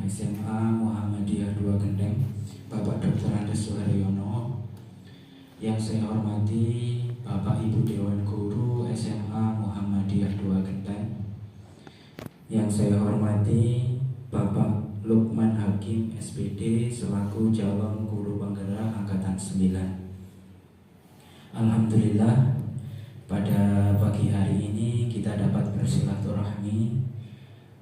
SMA Muhammadiyah 2 Gendeng, Bapak Dr. Andes Suharyono. Yang saya hormati Bapak Ibu Dewan Guru SMA Muhammadiyah 2 Gendeng. Yang saya hormati Bapak Lukman Hakim SPD selaku calon guru penggerak angkatan 9. Alhamdulillah, pada pagi hari ini kita dapat bersilaturahmi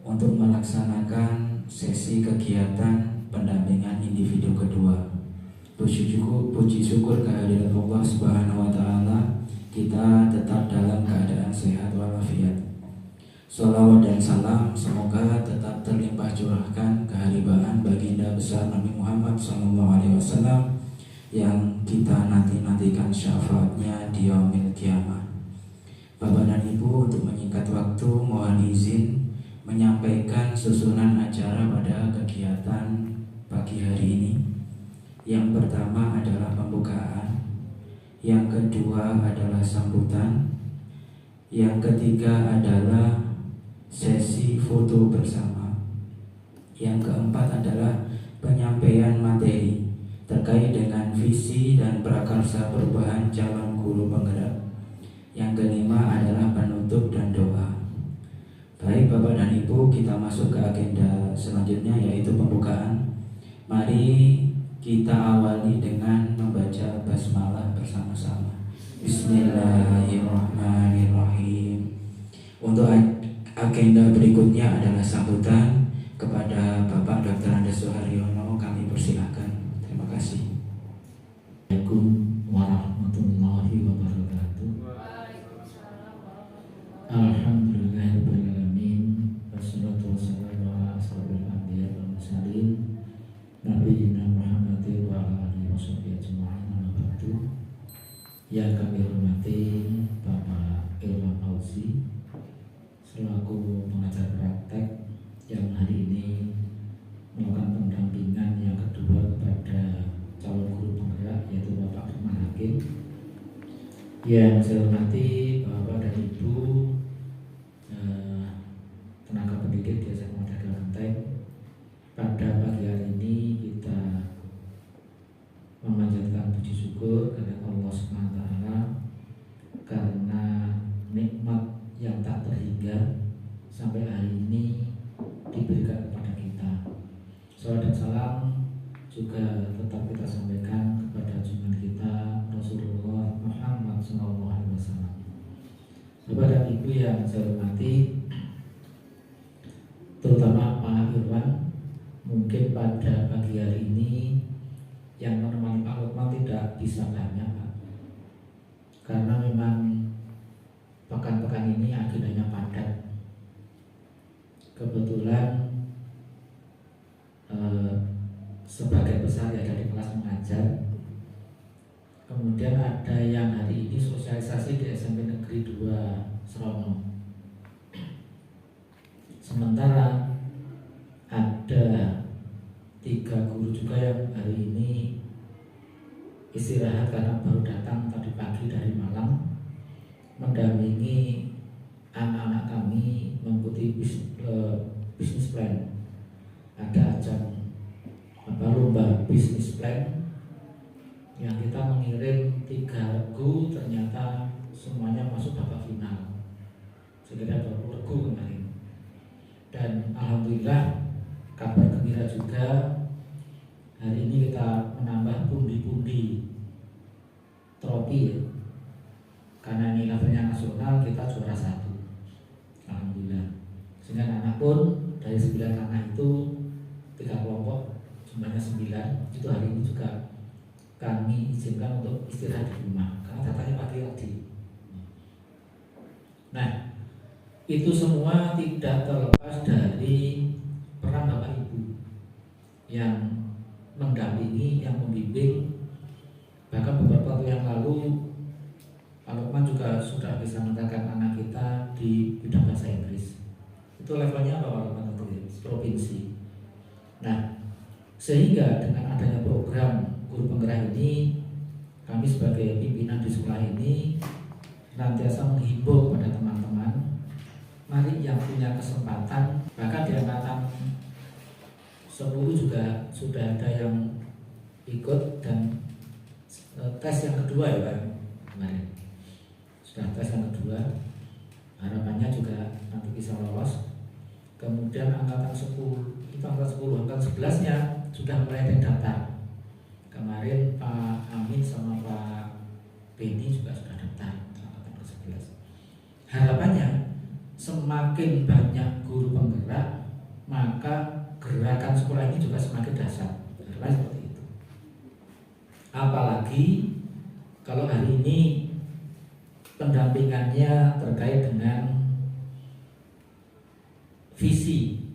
untuk melaksanakan sesi kegiatan pendampingan individu kedua. Puji syukur kehadirat Allah Subhanahu wa Ta'ala, kita tetap dalam keadaan sehat walafiat. Sholawat dan salam semoga tetap terlimpah curahkan keharibaan baginda besar Nabi Muhammad SAW yang kita nantikan syafaatnya di yaumil kiamah. Bapak dan Ibu, untuk menyingkat waktu, mohon izin menyampaikan susunan acara pada kegiatan pagi hari ini. Yang pertama adalah pembukaan, yang kedua adalah sambutan, yang ketiga adalah sesi foto bersama, yang keempat adalah penyampaian materi terkait dengan visi dan prakarsa perubahan calon guru penggerak. Yang kelima adalah penutup dan doa. Baik Bapak dan Ibu, kita masuk ke agenda selanjutnya, yaitu pembukaan. Mari kita awali dengan membaca basmalah bersama-sama. Bismillahirrahmanirrahim. Untuk agenda berikutnya adalah sambutan kepada Bapak Dr. Andes Suharyono. Kami persilakan. Terima kasih. Assalamualaikum warahmatullahi wabarakatuh. Alhamdulillahirrahmanirrahim. Wassalatu wassalamu ala asrofil anbiya wal mursalin nabiyina Muhammadin wa ala alihi washabihi ajma'in, amma ba'du. Yang kami hormati Bapak Ilham Fauzi selaku pengajar praktek yang hari ini melakukan pendampingan yang kedua kepada calon guru penggerak, yaitu Bapak Lukman Hakim. Yang saya hormati Bapak dan Ibu tenaga pendidik di SMA Muhammadiyah 2 Gendeng. Pada pagi hari ini kita memanjatkan puji syukur kepada Allah Subhanahu wa Ta'ala karena nikmat yang tak terhingga sampai hari ini diberikan kepada kita. Salawat dan salam juga tetap kita sampaikan kepada junjungan kita Rasulullah Muhammad SAW. Bapak dan Ibu yang saya hormati, terutama Pak Irwan, mungkin pada pagi hari ini yang menemani Pak Lukman tidak bisa banyak, Pak, karena memang pekan-pekan ini agendanya padat. Kebetulan sebagai besar ya dari kelas mengajar. Kemudian ada yang hari ini sosialisasi di SMP Negeri 2 Serono. Sementara ada 3 guru juga yang hari ini istirahat karena baru datang tadi pagi dari Malang, mendampingi anak-anak kami mengikuti bisnis plan. Ada ajang lomba bisnis plan yang kita mengirim 3 regu, ternyata semuanya masuk babak final, sekitar 20 regu kemarin. Dan alhamdulillah kabar gembira juga, hari ini kita menambah pundi-pundi trofi ya. Karena ini levelnya nasional, kita juara 1. Alhamdulillah. Sehingga anak pun dari 9 anak itu 3 kelompok, jumlahnya 9. Itu hari ini juga kami izinkan untuk istirahat di rumah karena datanya pagi tadi. Nah, itu semua tidak terlepas dari peran Bapak Ibu yang mendampingi, yang membimbing. Bahkan beberapa waktu yang lalu Pak Lukman juga sudah bisa mengantarkan anak kita di bidang bahasa Inggris. Itu levelnya apa Pak Lukman? Provinsi. Nah, sehingga dengan adanya program guru penggerak ini, kami sebagai pimpinan di sekolah ini senantiasa menghimbau kepada teman-teman, mari yang punya kesempatan, bahkan di angkatan 10 juga sudah ada yang ikut dan tes yang kedua ya Pak kemarin. Sudah tes yang kedua, harapannya juga nanti bisa lolos. Kemudian angkatan 10, itu angkatan 10, angkatan 11-nya sudah mulai terdaftar. Kemarin Pak Amin sama Pak Beni juga sudah daftar angkatan ke-11. Harapannya semakin banyak guru penggerak, maka gerakan sekolah ini juga semakin dahsyat. Harapan seperti itu. Apalagi kalau hari ini pendampingannya terkait dengan visi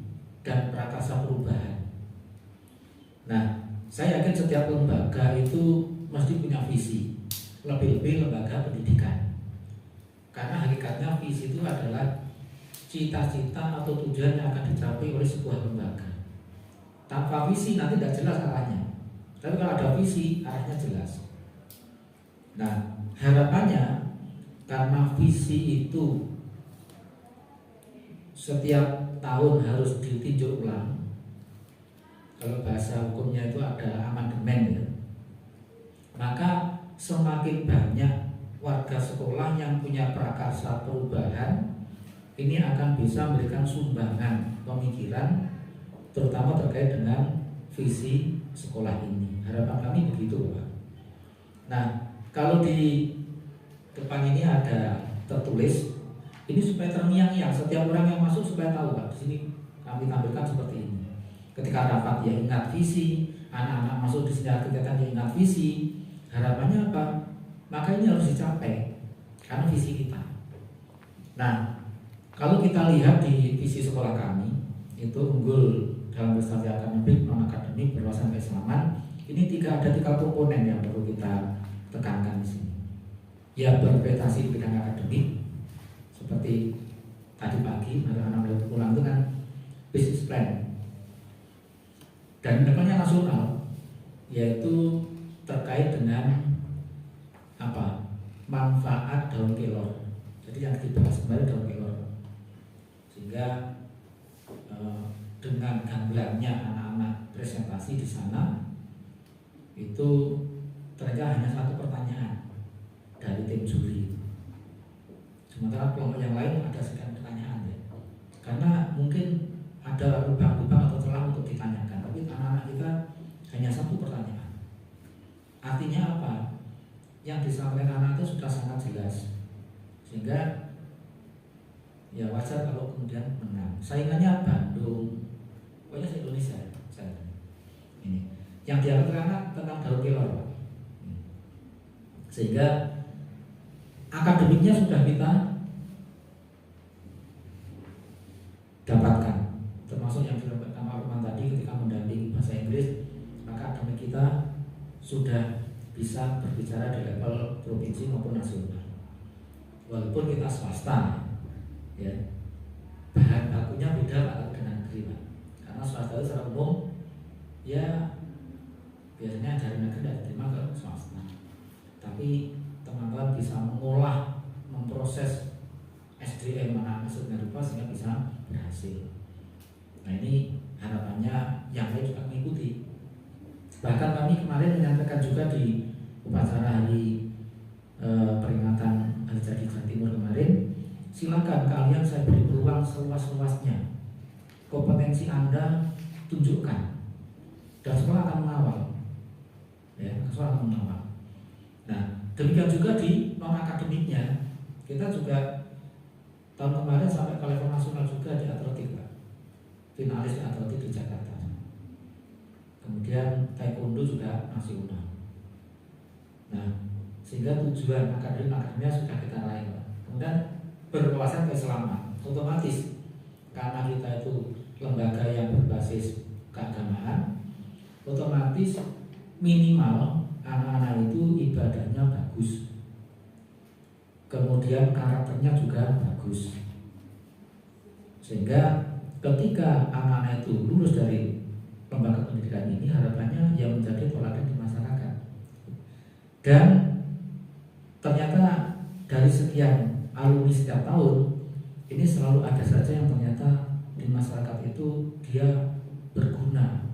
dan prakarsa perubahan. Nah, saya yakin setiap lembaga itu mesti punya visi, lebih-lebih lembaga pendidikan. Karena hakikatnya visi itu adalah cita-cita atau tujuan yang akan dicapai oleh sebuah lembaga. Tanpa visi nanti tidak jelas arahnya. Tapi kalau ada visi, arahnya jelas. Nah, harapannya karena visi itu setiap tahun harus ditinjau ulang. Kalau bahasa hukumnya itu ada amandemen ya. Maka semakin banyak warga sekolah yang punya prakarsa perubahan, ini akan bisa memberikan sumbangan pemikiran terutama terkait dengan visi sekolah ini. Harapan kami begitu Pak. Nah, kalau di depan ini ada tertulis, ini supaya terngiang-ngiang setiap orang yang masuk supaya tahu Pak. Di sini kami tampilkan seperti ini. Ketika rapat ya ingat visi, anak-anak masuk di sini kegiatan ya ingat visi. Harapannya apa? Maka ini harus dicapai karena visi kita. Nah, kalau kita lihat di visi sekolah kami itu unggul dalam prestasi akademik, non akademik, berwawasan keislaman. Ini ada tiga komponen yang perlu kita tekankan di sini. Ya berprestasi di bidang akademik seperti tadi pagi anak-anak pulang itu kan business plan. Dan depannya nasional, yaitu terkait dengan apa? Manfaat daun kelor. Jadi yang dibahas kemarin daun kelor. Sehingga dengan gamblarnya anak-anak presentasi di sana itu ternyata hanya satu pertanyaan dari tim juri. Sementara kelompok yang lain ada sekian pertanyaan ya. Karena mungkin ada lubang-lubang atau celah untuk ditanyakan, tapi anak-anak kita hanya satu pertanyaan. Artinya apa? Yang disampaikan anak itu sudah sangat jelas, sehingga ya wajar kalau kemudian menang. Saingannya Bandung, pokoknya se-Indonesia saya. Ini yang diangkat anak tentang daun kelor, sehingga akademiknya sudah kita dapatkan, termasuk yang disampaikan Pak Lukman tadi ketika mendampingi bahasa Inggris, maka akademik kita sudah bisa berbicara di level provinsi maupun nasional. Walaupun kita swasta, ya bahan bakunya beda Pak dengan negeri Pak. Karena swasta itu secara umum ya biasanya dari negeri tidak diterima ke swasta. Tapi teman-teman bisa mengolah, memproses SDM anak sedemikian rupa sehingga bisa berhasil. Nah ini harapannya yang lain juga mengikuti. Bahkan kami kemarin menyampaikan juga di upacara hari peringatan Hari Jadi Jawa Timur kemarin, silakan kalian saya beri peluang seluas-luasnya. Kompetensi Anda tunjukkan dan sekolah akan mengawal. Ya, sekolah akan mengawal. Nah, demikian juga di non akademiknya, kita juga tahun kemarin sampai ke level nasional juga di atletik Pak. Finalis di atletik di Jakarta. Kemudian taekwondo juga nasional. Nah, sehingga tujuan akademiknya sudah kita raih Pak. Kemudian berwawasan keislaman, otomatis karena kita itu lembaga yang berbasis keagamaan, otomatis minimal anak-anak itu ibadahnya bagus, kemudian karakternya juga bagus, sehingga ketika anak-anak itu lulus dari lembaga pendidikan ini, harapannya yang menjadi teladan di masyarakat. Dan ternyata dari sekian alumni setiap tahun ini selalu ada saja yang ternyata di masyarakat itu dia berguna,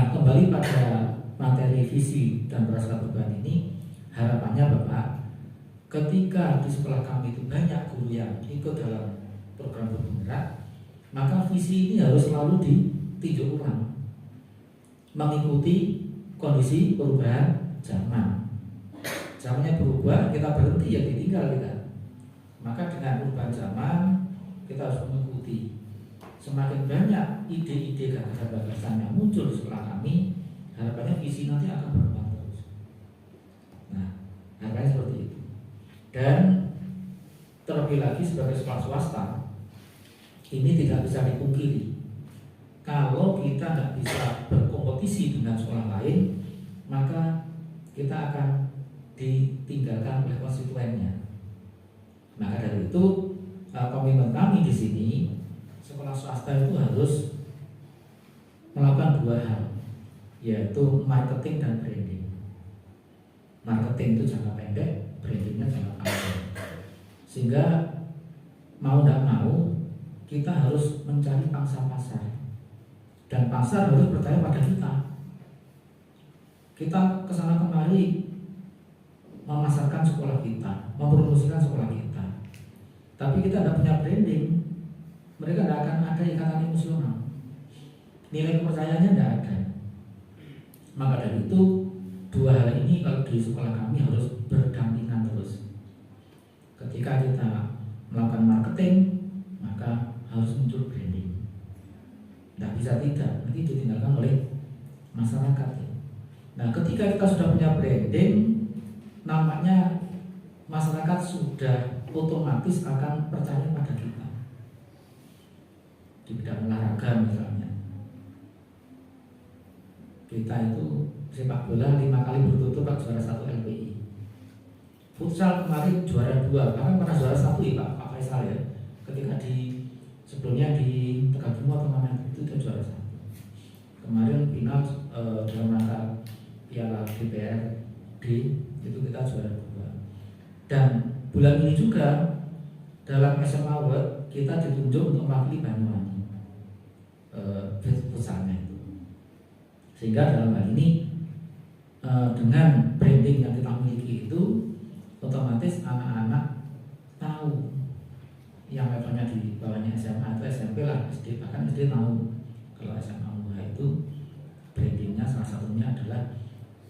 Nah, kembali pada materi visi dan prasyarat perubahan ini, harapannya Bapak, ketika di sekolah kami itu banyak guru yang ikut dalam program bergerak, maka visi ini harus selalu ditinjau ulang, mengikuti kondisi perubahan zaman. Zamannya berubah, kita berhenti ya ditinggal kita. Maka dengan perubahan zaman kita harus mengikuti. Semakin banyak ide-ide gagasan-gagasan yang muncul di sekolah kami, harapannya visi nanti akan berkembang terus. Nah, harapannya seperti itu. Dan terlebih lagi sebagai sekolah swasta, ini tidak bisa dipungkiri. Kalau kita tidak bisa berkompetisi dengan sekolah lain, maka kita akan ditinggalkan oleh konstituennya. Maka dari itu komitmen kami di sini, sekolah swasta itu harus melakukan 2 hal, yaitu marketing dan branding. Marketing itu jangka pendek, brandingnya jangka panjang. Sehingga mau tidak mau kita harus mencari pangsa pasar, dan pasar harus percaya pada kita. Kita kesana kemari memasarkan sekolah kita, mempromosikan sekolah kita, tapi kita tidak punya branding, mereka tidak akan ada ikatan emosional, nilai kepercayaannya tidak ada. Maka dari itu 2 hal ini kalau di sekolah kami harus berdampingan terus. Ketika kita melakukan marketing, maka harus muncul branding. Tidak bisa tidak, nanti ditinggalkan oleh masyarakat. Nah, ketika kita sudah punya branding, namanya masyarakat sudah otomatis akan percaya pada kita. Di bidang olahraga misalnya, kita itu sepak bola 5 kali berturut-turut juara 1 LPI. Futsal kemarin juara 2, bahkan pernah juara 1 ya Pak Faisal ya. Ketika sebelumnya di Tegaluar atau mana itu juara 1. Kemarin final dalam rangka Piala DPRD itu kita juara 2. Dan bulan ini juga dalam SMA Award kita ditunjuk untuk mewakili Banyuwangi futsalnya itu. Sehingga dalam hal ini dengan branding yang kita miliki itu, otomatis anak-anak tahu yang levelnya di bawahnya SMA atau SMP lah, SD, bahkan SD tahu kalau SMA Muha itu brandingnya salah satunya adalah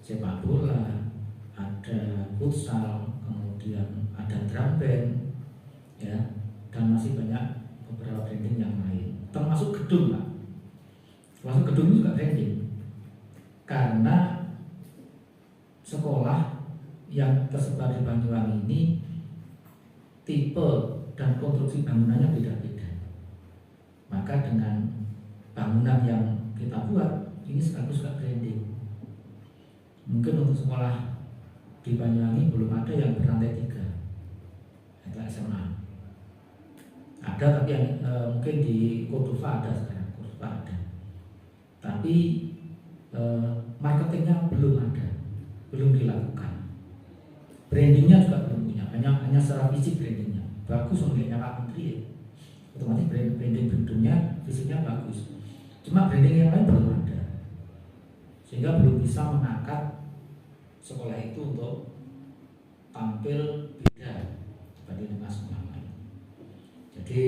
sepak bola, ada futsal, kemudian ada drum band, ya, dan masih banyak beberapa branding yang lain, termasuk gedung Pak. Termasuk gedung juga branding, karena sekolah yang tersebar di Banyuwangi ini tipe dan konstruksi bangunannya beda-beda. Maka dengan bangunan yang kita buat ini sekaligus juga branding. Mungkin untuk sekolah di Banyuwangi belum ada yang berlantai 3, itu SMA. Ada tapi yang mungkin di Cordova ada sekarang, Cordova ada. Tapi marketingnya belum ada, belum dilakukan. Brandingnya juga belum punya, hanya secara fisik brandingnya bagus, melihatnya Pak Menteri ya. Otomatis branding gedungnya fisiknya bagus, cuma branding yang lain belum ada, sehingga belum bisa mengangkat sekolah itu untuk tampil beda dibanding dengan sekolah lain. Jadi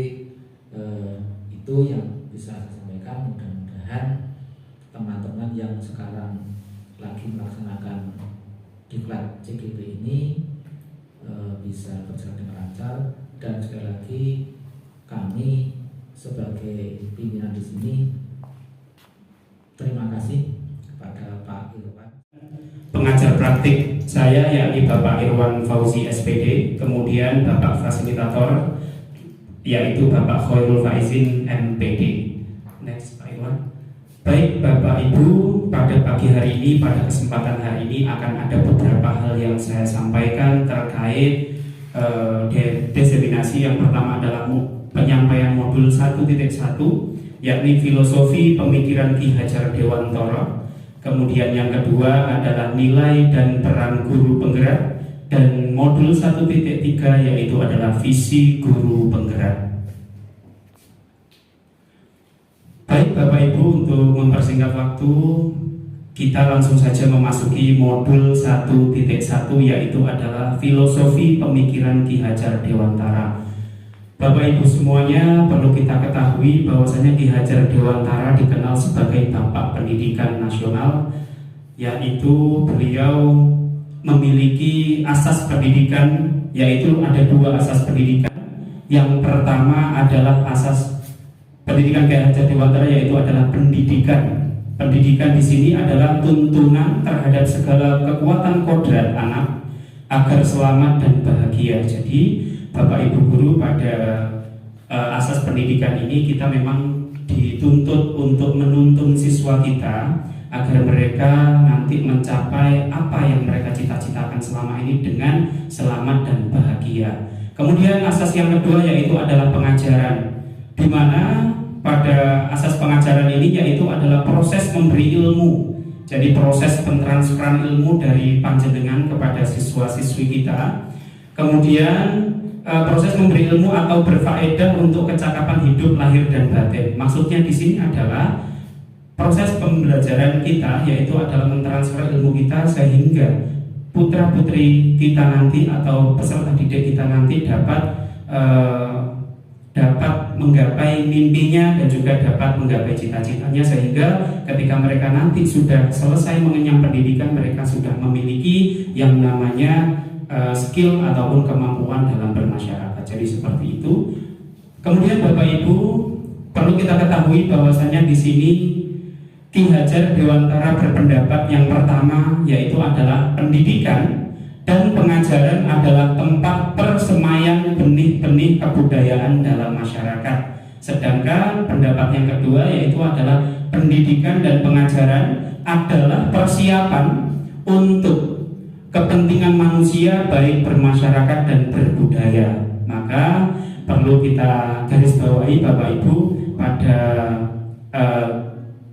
itu yang bisa saya sampaikan. Mudah-mudahan teman-teman yang sekarang lagi melaksanakan diklat CGP ini bisa berjalan dengan lancar. Dan sekali lagi kami sebagai pimpinan di sini terima kasih kepada Pak Irwan. Pengajar praktik saya yakni Bapak Irwan Fauzi SPD, kemudian Bapak fasilitator yaitu Bapak Khairul Faizin MPD. Next Pak Irwan. Baik Bapak Ibu, pada pagi hari ini, pada kesempatan hari ini akan ada beberapa hal yang saya sampaikan terkait diseminasi. Yang pertama adalah penyampaian modul 1.1 yakni filosofi pemikiran Ki Hajar Dewantara. Kemudian yang kedua adalah nilai dan peran guru penggerak, dan modul 1.3 yaitu adalah visi guru penggerak. Baik Bapak Ibu, untuk mempersingkat waktu kita langsung saja memasuki modul 1.1, yaitu adalah filosofi pemikiran Ki Hajar Dewantara. Bapak Ibu semuanya, perlu kita ketahui bahwasanya Ki Hajar Dewantara dikenal sebagai Bapak Pendidikan Nasional, yaitu beliau memiliki asas pendidikan, yaitu ada 2 asas pendidikan. Yang pertama adalah asas pendidikan Ki Hajar Dewantara, yaitu adalah pendidikan. Pendidikan di sini adalah tuntunan terhadap segala kekuatan kodrat anak agar selamat dan bahagia. Jadi Bapak Ibu guru, pada asas pendidikan ini kita memang dituntut untuk menuntun siswa kita agar mereka nanti mencapai apa yang mereka cita-citakan selama ini dengan selamat dan bahagia. Kemudian asas yang kedua yaitu adalah pengajaran, di mana pada asas pengajaran ini yaitu adalah proses memberi ilmu. Jadi proses pentransferan ilmu dari panjenengan kepada siswa-siswi kita. Kemudian proses memberi ilmu atau berfaedah untuk kecakapan hidup lahir dan batin. Maksudnya di sini adalah proses pembelajaran kita, yaitu adalah mentransfer ilmu kita sehingga putra-putri kita nanti atau peserta didik kita nanti dapat menggapai mimpinya dan juga dapat menggapai cita-citanya, sehingga ketika mereka nanti sudah selesai mengenyam pendidikan, mereka sudah memiliki yang namanya skill ataupun kemampuan dalam bermasyarakat. Jadi seperti itu. Kemudian Bapak Ibu, perlu kita ketahui bahwasanya di sini Ki Hajar Dewantara berpendapat yang pertama yaitu adalah pendidikan dan pengajaran adalah tempat persemaian benih-benih kebudayaan dalam masyarakat. Sedangkan pendapat yang kedua yaitu adalah pendidikan dan pengajaran adalah persiapan untuk kepentingan manusia baik bermasyarakat dan berbudaya. Maka perlu kita garis bawahi Bapak Ibu, pada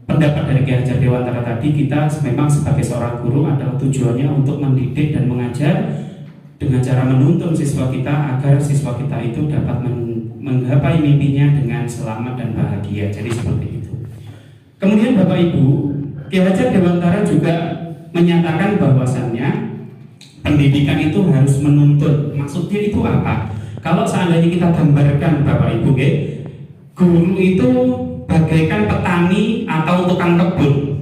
pendapat dari Ki Hajar Dewantara tadi, kita memang sebagai seorang guru adalah tujuannya untuk mendidik dan mengajar dengan cara menuntun siswa kita agar siswa kita itu dapat menggapai mimpinya dengan selamat dan bahagia. Jadi seperti itu. Kemudian Bapak Ibu, Ki Hajar Dewantara juga menyatakan bahwasannya pendidikan itu harus menuntut. Maksudnya itu apa? Kalau seandainya kita gambarkan Bapak Ibu, guru itu bagaikan petani atau tukang kebun.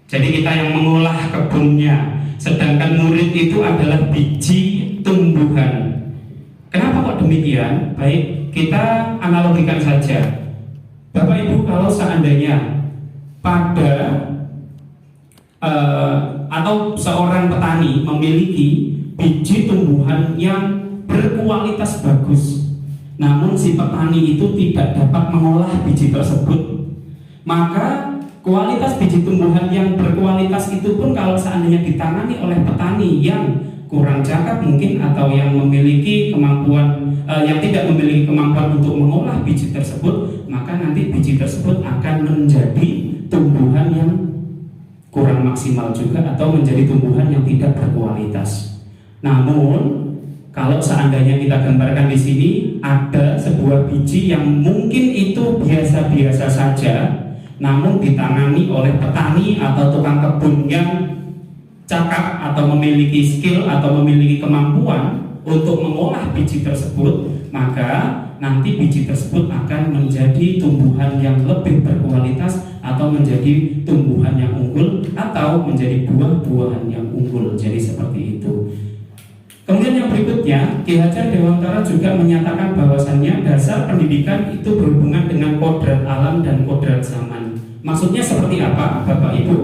Jadi kita yang mengolah kebunnya, sedangkan murid itu adalah biji tumbuhan. Kenapa kok demikian? Baik, kita analogikan saja. Bapak Ibu, kalau seandainya pada atau seorang petani memiliki biji tumbuhan yang berkualitas bagus, namun si petani itu tidak dapat mengolah biji tersebut, maka kualitas biji tumbuhan yang berkualitas itu pun kalau seandainya ditangani oleh petani yang kurang cakap mungkin, atau yang memiliki kemampuan yang tidak memiliki kemampuan untuk mengolah biji tersebut, maka nanti biji tersebut akan menjadi tumbuhan yang kurang maksimal juga, atau menjadi tumbuhan yang tidak berkualitas. Namun kalau seandainya kita gambarkan di sini ada sebuah biji yang mungkin itu biasa-biasa saja, namun ditangani oleh petani atau tukang kebun yang cakap atau memiliki skill atau memiliki kemampuan untuk mengolah biji tersebut, maka nanti biji tersebut akan menjadi tumbuhan yang lebih berkualitas, atau menjadi tumbuhan yang unggul, atau menjadi buah-buahan yang unggul. Jadi seperti itu. Kemudian yang berikutnya, Ki Hajar Dewantara juga menyatakan bahwasannya dasar pendidikan itu berhubungan dengan kodrat alam dan kodrat zaman. Maksudnya seperti apa Bapak Ibu?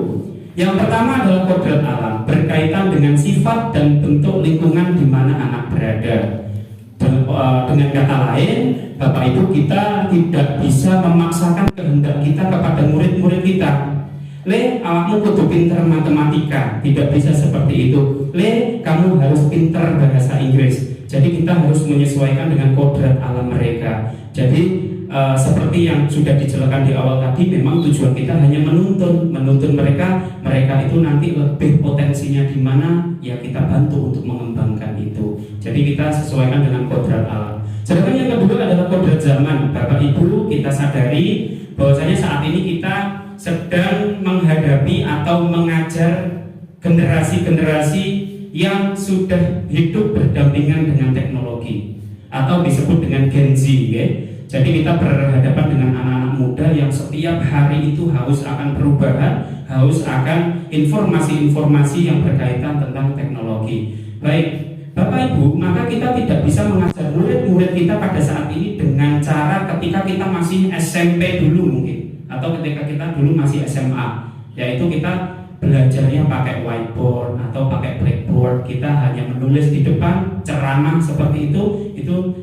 Yang pertama adalah kodrat alam, berkaitan dengan sifat dan bentuk lingkungan di mana anak berada. Dengan kata lain, Bapak Ibu, kita tidak bisa memaksakan kehendak kita kepada murid-murid kita. Le, awakmu kudu pinter matematika, tidak bisa seperti itu. Le, kamu harus pinter bahasa Inggris. Jadi kita harus menyesuaikan dengan kodrat alam mereka. Jadi seperti yang sudah dijelaskan di awal tadi, memang tujuan kita hanya menuntun mereka itu nanti lebih potensinya di mana, ya kita bantu untuk mengembangkan itu. Jadi kita sesuaikan dengan kodrat alam. Sedangkan yang kedua adalah kodrat zaman. Bapak Ibu, kita sadari bahwasanya saat ini kita sedang menghadapi atau mengajar generasi-generasi yang sudah hidup berdampingan dengan teknologi atau disebut dengan Gen Z, ya. Jadi kita berhadapan dengan anak-anak muda yang setiap hari itu haus akan perubahan, haus akan informasi-informasi yang berkaitan tentang teknologi. Baik, Bapak Ibu, maka kita tidak bisa mengajar murid-murid kita pada saat ini dengan cara ketika kita masih SMP dulu mungkin, atau ketika kita dulu masih SMA, yaitu kita belajarnya pakai whiteboard atau pakai blackboard, kita hanya menulis di depan ceramah seperti itu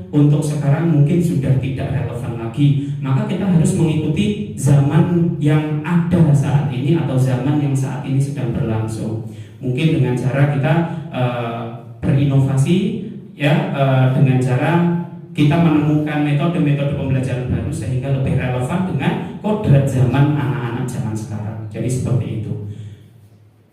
untuk sekarang mungkin sudah tidak relevan lagi. Maka kita harus mengikuti zaman yang ada saat ini atau zaman yang saat ini sedang berlangsung. Mungkin dengan cara kita berinovasi, ya, dengan cara kita menemukan metode-metode pembelajaran baru sehingga lebih relevan dengan kodrat zaman anak-anak zaman sekarang. Jadi seperti itu.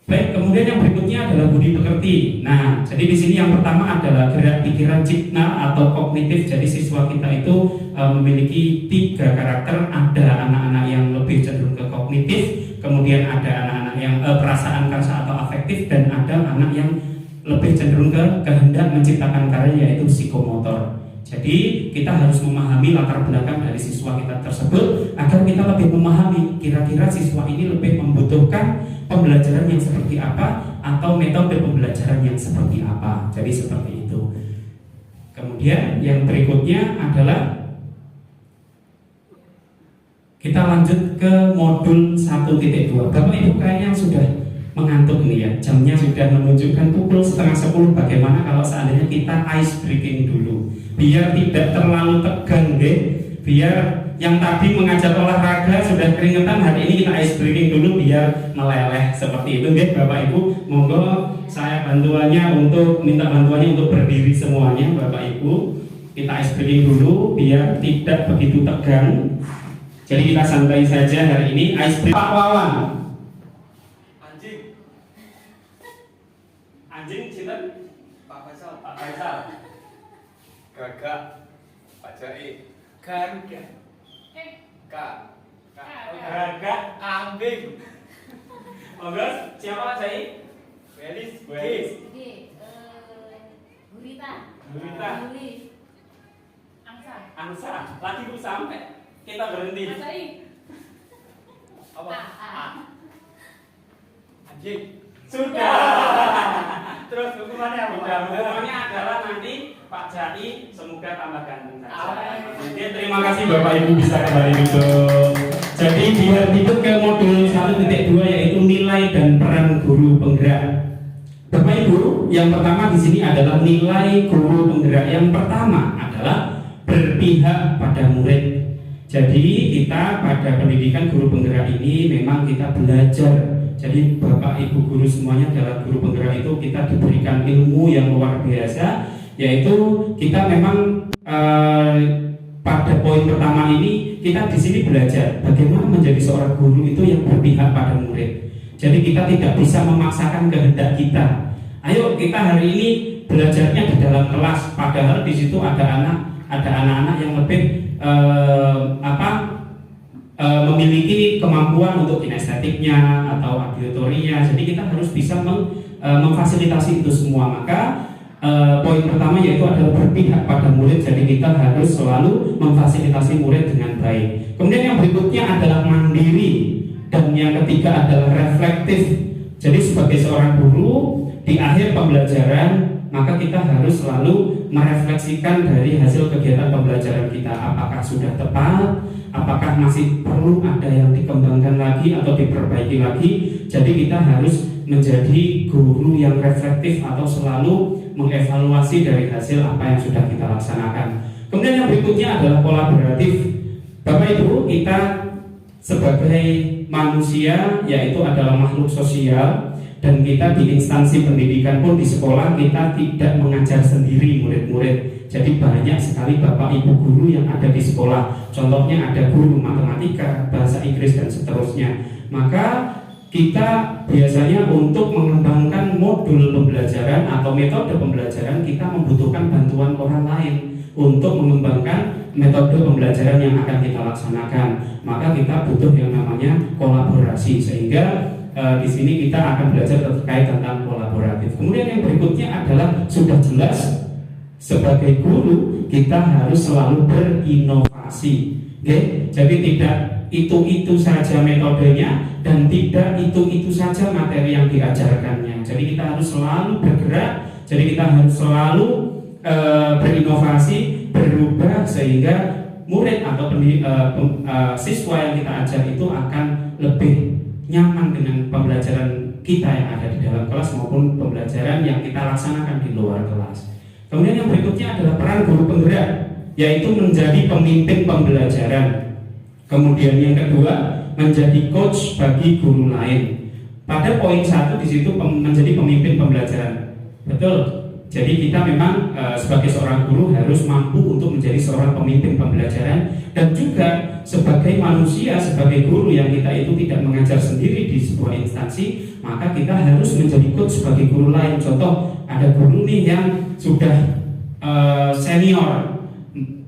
Baik, kemudian yang berikutnya adalah budi pekerti. Nah, jadi di sini yang pertama adalah gerak pikiran cipta atau kognitif. Jadi siswa kita itu memiliki 3 karakter. Ada anak-anak yang lebih cenderung ke kognitif, kemudian ada anak-anak yang perasaan karsa atau afektif, dan ada anak yang lebih cenderung ke kehendak menciptakan karya, yaitu psikomotor. Jadi kita harus memahami latar belakang dari siswa kita tersebut agar kita lebih memahami kira-kira siswa ini lebih membutuhkan pembelajaran yang seperti apa atau metode pembelajaran yang seperti apa. Jadi seperti itu. Kemudian yang berikutnya adalah kita lanjut ke modul 1.2. Bapak Ibu kayaknya sudah mengantuk nih ya, jamnya sudah menunjukkan pukul 9:30. Bagaimana kalau seandainya kita ice breaking dulu, biar tidak terlalu tegang deh, biar yang tadi mengajar olahraga sudah keringetan, hari ini kita ice breaking dulu biar meleleh seperti itu deh Bapak Ibu. Monggo saya minta bantuannya untuk berdiri semuanya Bapak Ibu. Kita ice breaking dulu biar tidak begitu tegang. Jadi kita santai saja hari ini. Ice breaking. Pak Wawan. Anjing cinten Pak Faisal. Pak Faisal. Gagak. Pak Jai. Garuda. Gagak. Kambing. Monggo siapa Pak Jai? Welis. Gurita. Yuli. Angsa. Lagi Bu sampai kita berhenti. Apa? Anjing. Sudah. Terus hukumannya apa? Hukumannya adalah nanti Pak Jai semoga tambah ganteng saja. Amin. Jadi terima kasih Bapak Ibu bisa kembali duduk. Jadi biar ikut ke modul 1.2 yaitu nilai dan peran guru penggerak. Bapak Ibu, yang pertama di sini adalah nilai guru penggerak. Yang pertama adalah berpihak pada murid. Jadi kita pada pendidikan guru penggerak ini memang kita belajar. Jadi Bapak Ibu guru semuanya adalah guru penggerak, itu kita diberikan ilmu yang luar biasa, yaitu kita memang pada poin pertama ini kita di sini belajar bagaimana menjadi seorang guru itu yang berpihak pada murid. Jadi kita tidak bisa memaksakan kehendak kita. Ayo kita hari ini belajarnya di dalam kelas, padahal di situ ada anak-anak yang lebih memiliki kemampuan untuk kinestetiknya atau auditoria. Jadi kita harus bisa memfasilitasi itu semua. Maka poin pertama yaitu adalah berpihak pada murid. Jadi kita harus selalu memfasilitasi murid dengan baik. Kemudian yang berikutnya adalah mandiri, dan yang ketiga adalah reflektif. Jadi sebagai seorang guru di akhir pembelajaran, maka kita harus selalu merefleksikan dari hasil kegiatan pembelajaran kita, apakah sudah tepat, apakah masih perlu ada yang dikembangkan lagi atau diperbaiki lagi. Jadi kita harus menjadi guru yang reflektif atau selalu mengevaluasi dari hasil apa yang sudah kita laksanakan. Kemudian yang berikutnya adalah kolaboratif. Bapak Ibu, kita sebagai manusia yaitu adalah makhluk sosial, dan kita di instansi pendidikan pun di sekolah kita tidak mengajar sendiri murid-murid. Jadi banyak sekali Bapak Ibu guru yang ada di sekolah. Contohnya ada guru matematika, bahasa Inggris dan seterusnya. Maka kita biasanya untuk mengembangkan modul pembelajaran atau metode pembelajaran, kita membutuhkan bantuan orang lain untuk mengembangkan metode pembelajaran yang akan kita laksanakan. Maka kita butuh yang namanya kolaborasi, sehingga di sini kita akan belajar terkait tentang kolaboratif. Kemudian yang berikutnya adalah sudah jelas sebagai guru kita harus selalu berinovasi. Oke? Jadi tidak itu saja metodenya dan tidak itu saja materi yang diajarkannya. Jadi kita harus selalu bergerak. Jadi kita harus selalu berinovasi, berubah sehingga murid atau siswa yang kita ajar itu akan lebih nyaman dengan pembelajaran kita yang ada di dalam kelas maupun pembelajaran yang kita laksanakan di luar kelas. Kemudian yang berikutnya adalah peran guru penggerak, yaitu menjadi pemimpin pembelajaran. Kemudian yang kedua, menjadi coach bagi guru lain. Pada poin 1 di situ menjadi pemimpin pembelajaran. Betul. Jadi kita memang sebagai seorang guru harus mampu untuk menjadi seorang pemimpin pembelajaran, dan juga sebagai manusia, sebagai guru yang kita itu tidak mengajar sendiri di sebuah instansi, maka kita harus menjadi coach sebagai guru lain. Contoh, ada guru nih yang sudah senior,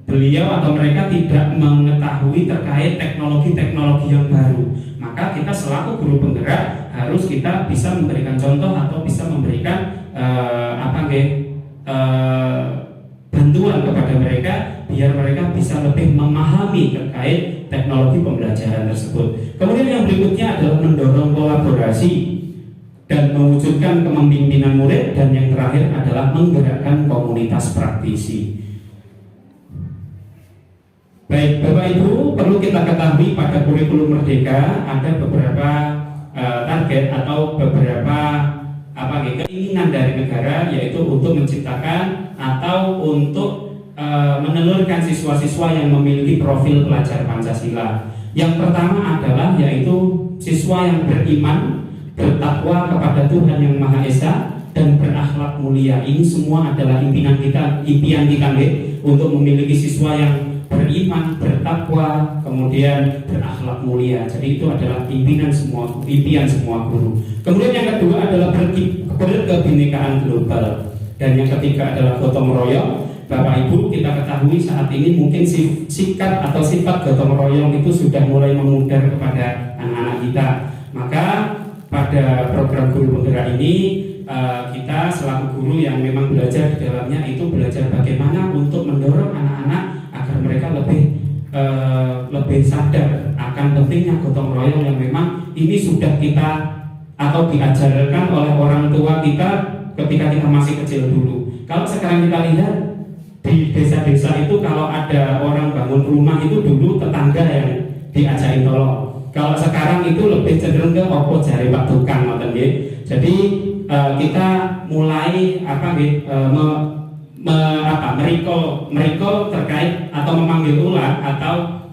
beliau atau mereka tidak mengetahui terkait teknologi-teknologi yang baru, maka kita selaku guru penggerak harus kita bisa memberikan contoh atau bisa memberikan bantuan kepada mereka biar mereka bisa lebih memahami terkait teknologi pembelajaran tersebut. Kemudian yang berikutnya adalah mendorong kolaborasi dan mewujudkan kepemimpinan murid, dan yang terakhir adalah menggerakkan komunitas praktisi. Baik, Bapak Ibu, perlu kita ketahui pada kurikulum Merdeka ada beberapa target atau beberapa keinginan dari negara, yaitu untuk menciptakan atau untuk menelurkan siswa-siswa yang memiliki profil pelajar Pancasila. Yang pertama adalah yaitu siswa yang beriman, bertakwa kepada Tuhan Yang Maha Esa, dan berakhlak mulia. Ini semua adalah impian kita untuk memiliki siswa yang beriman, bertakwa, kemudian berakhlak mulia. Jadi itu adalah impian semua guru. Kemudian yang kedua adalah berkebinekaan global, dan yang ketiga adalah gotong royong. Bapak Ibu, kita ketahui saat ini mungkin sikap atau sifat gotong royong itu sudah mulai memudar kepada anak-anak kita. Maka pada program guru penggerak ini kita selaku guru yang memang belajar di dalamnya itu belajar bagaimana untuk mendorong anak-anak agar mereka lebih sadar akan pentingnya gotong royong yang memang ini sudah kita atau diajarkan oleh orang tua kita ketika kita masih kecil dulu. Kalau sekarang kita lihat di desa-desa itu, kalau ada orang bangun rumah itu dulu tetangga yang diajarin tolong. Kalau sekarang itu lebih cenderung ke opo jari pak tukang, jadi kita mulai mereka terkait atau memanggil ulang atau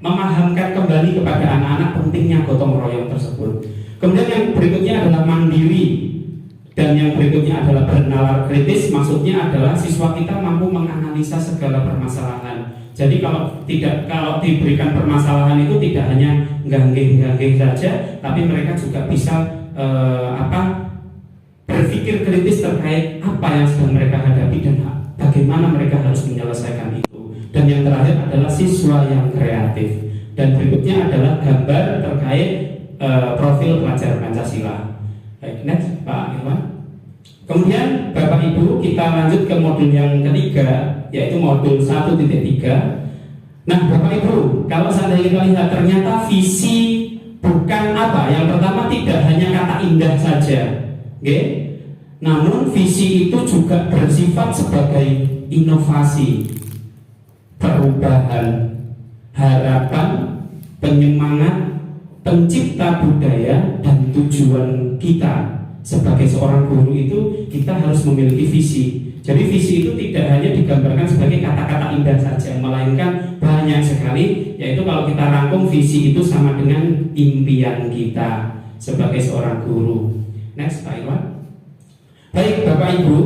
memahamkan kembali kepada anak-anak pentingnya gotong royong tersebut. Kemudian yang berikutnya adalah mandiri, dan yang berikutnya adalah bernalar kritis. Maksudnya adalah siswa kita mampu menganalisa segala permasalahan. Jadi kalau diberikan permasalahan itu tidak hanya ganggeng saja, tapi mereka juga bisa berpikir kritis terkait apa yang sedang mereka hadapi dan bagaimana mereka harus menyelesaikan itu. Dan yang terakhir adalah siswa yang kreatif, dan berikutnya adalah gambar terkait profil pelajar Pancasila. Baik, next Pak Irwan. Kemudian Bapak Ibu, kita lanjut ke modul yang ketiga, yaitu modul 1.3. Nah Bapak Ibu, kalau seandainya kita lihat ternyata visi bukan yang pertama tidak hanya kata indah saja, okay? Namun visi itu juga bersifat sebagai inovasi, perubahan, harapan, penyemangat, pencipta budaya, dan tujuan kita sebagai seorang guru itu kita harus memiliki visi. Jadi visi itu tidak hanya digambarkan sebagai kata-kata indah saja, melainkan banyak sekali, yaitu kalau kita rangkum visi itu sama dengan impian kita sebagai seorang guru. Next Pak Irwan. Baik Bapak Ibu,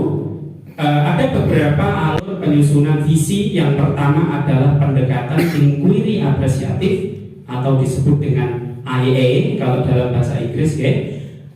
ada beberapa alur penyusunan visi. Yang pertama adalah pendekatan inquiry apresiatif atau disebut dengan IA kalau dalam bahasa Inggris, ya.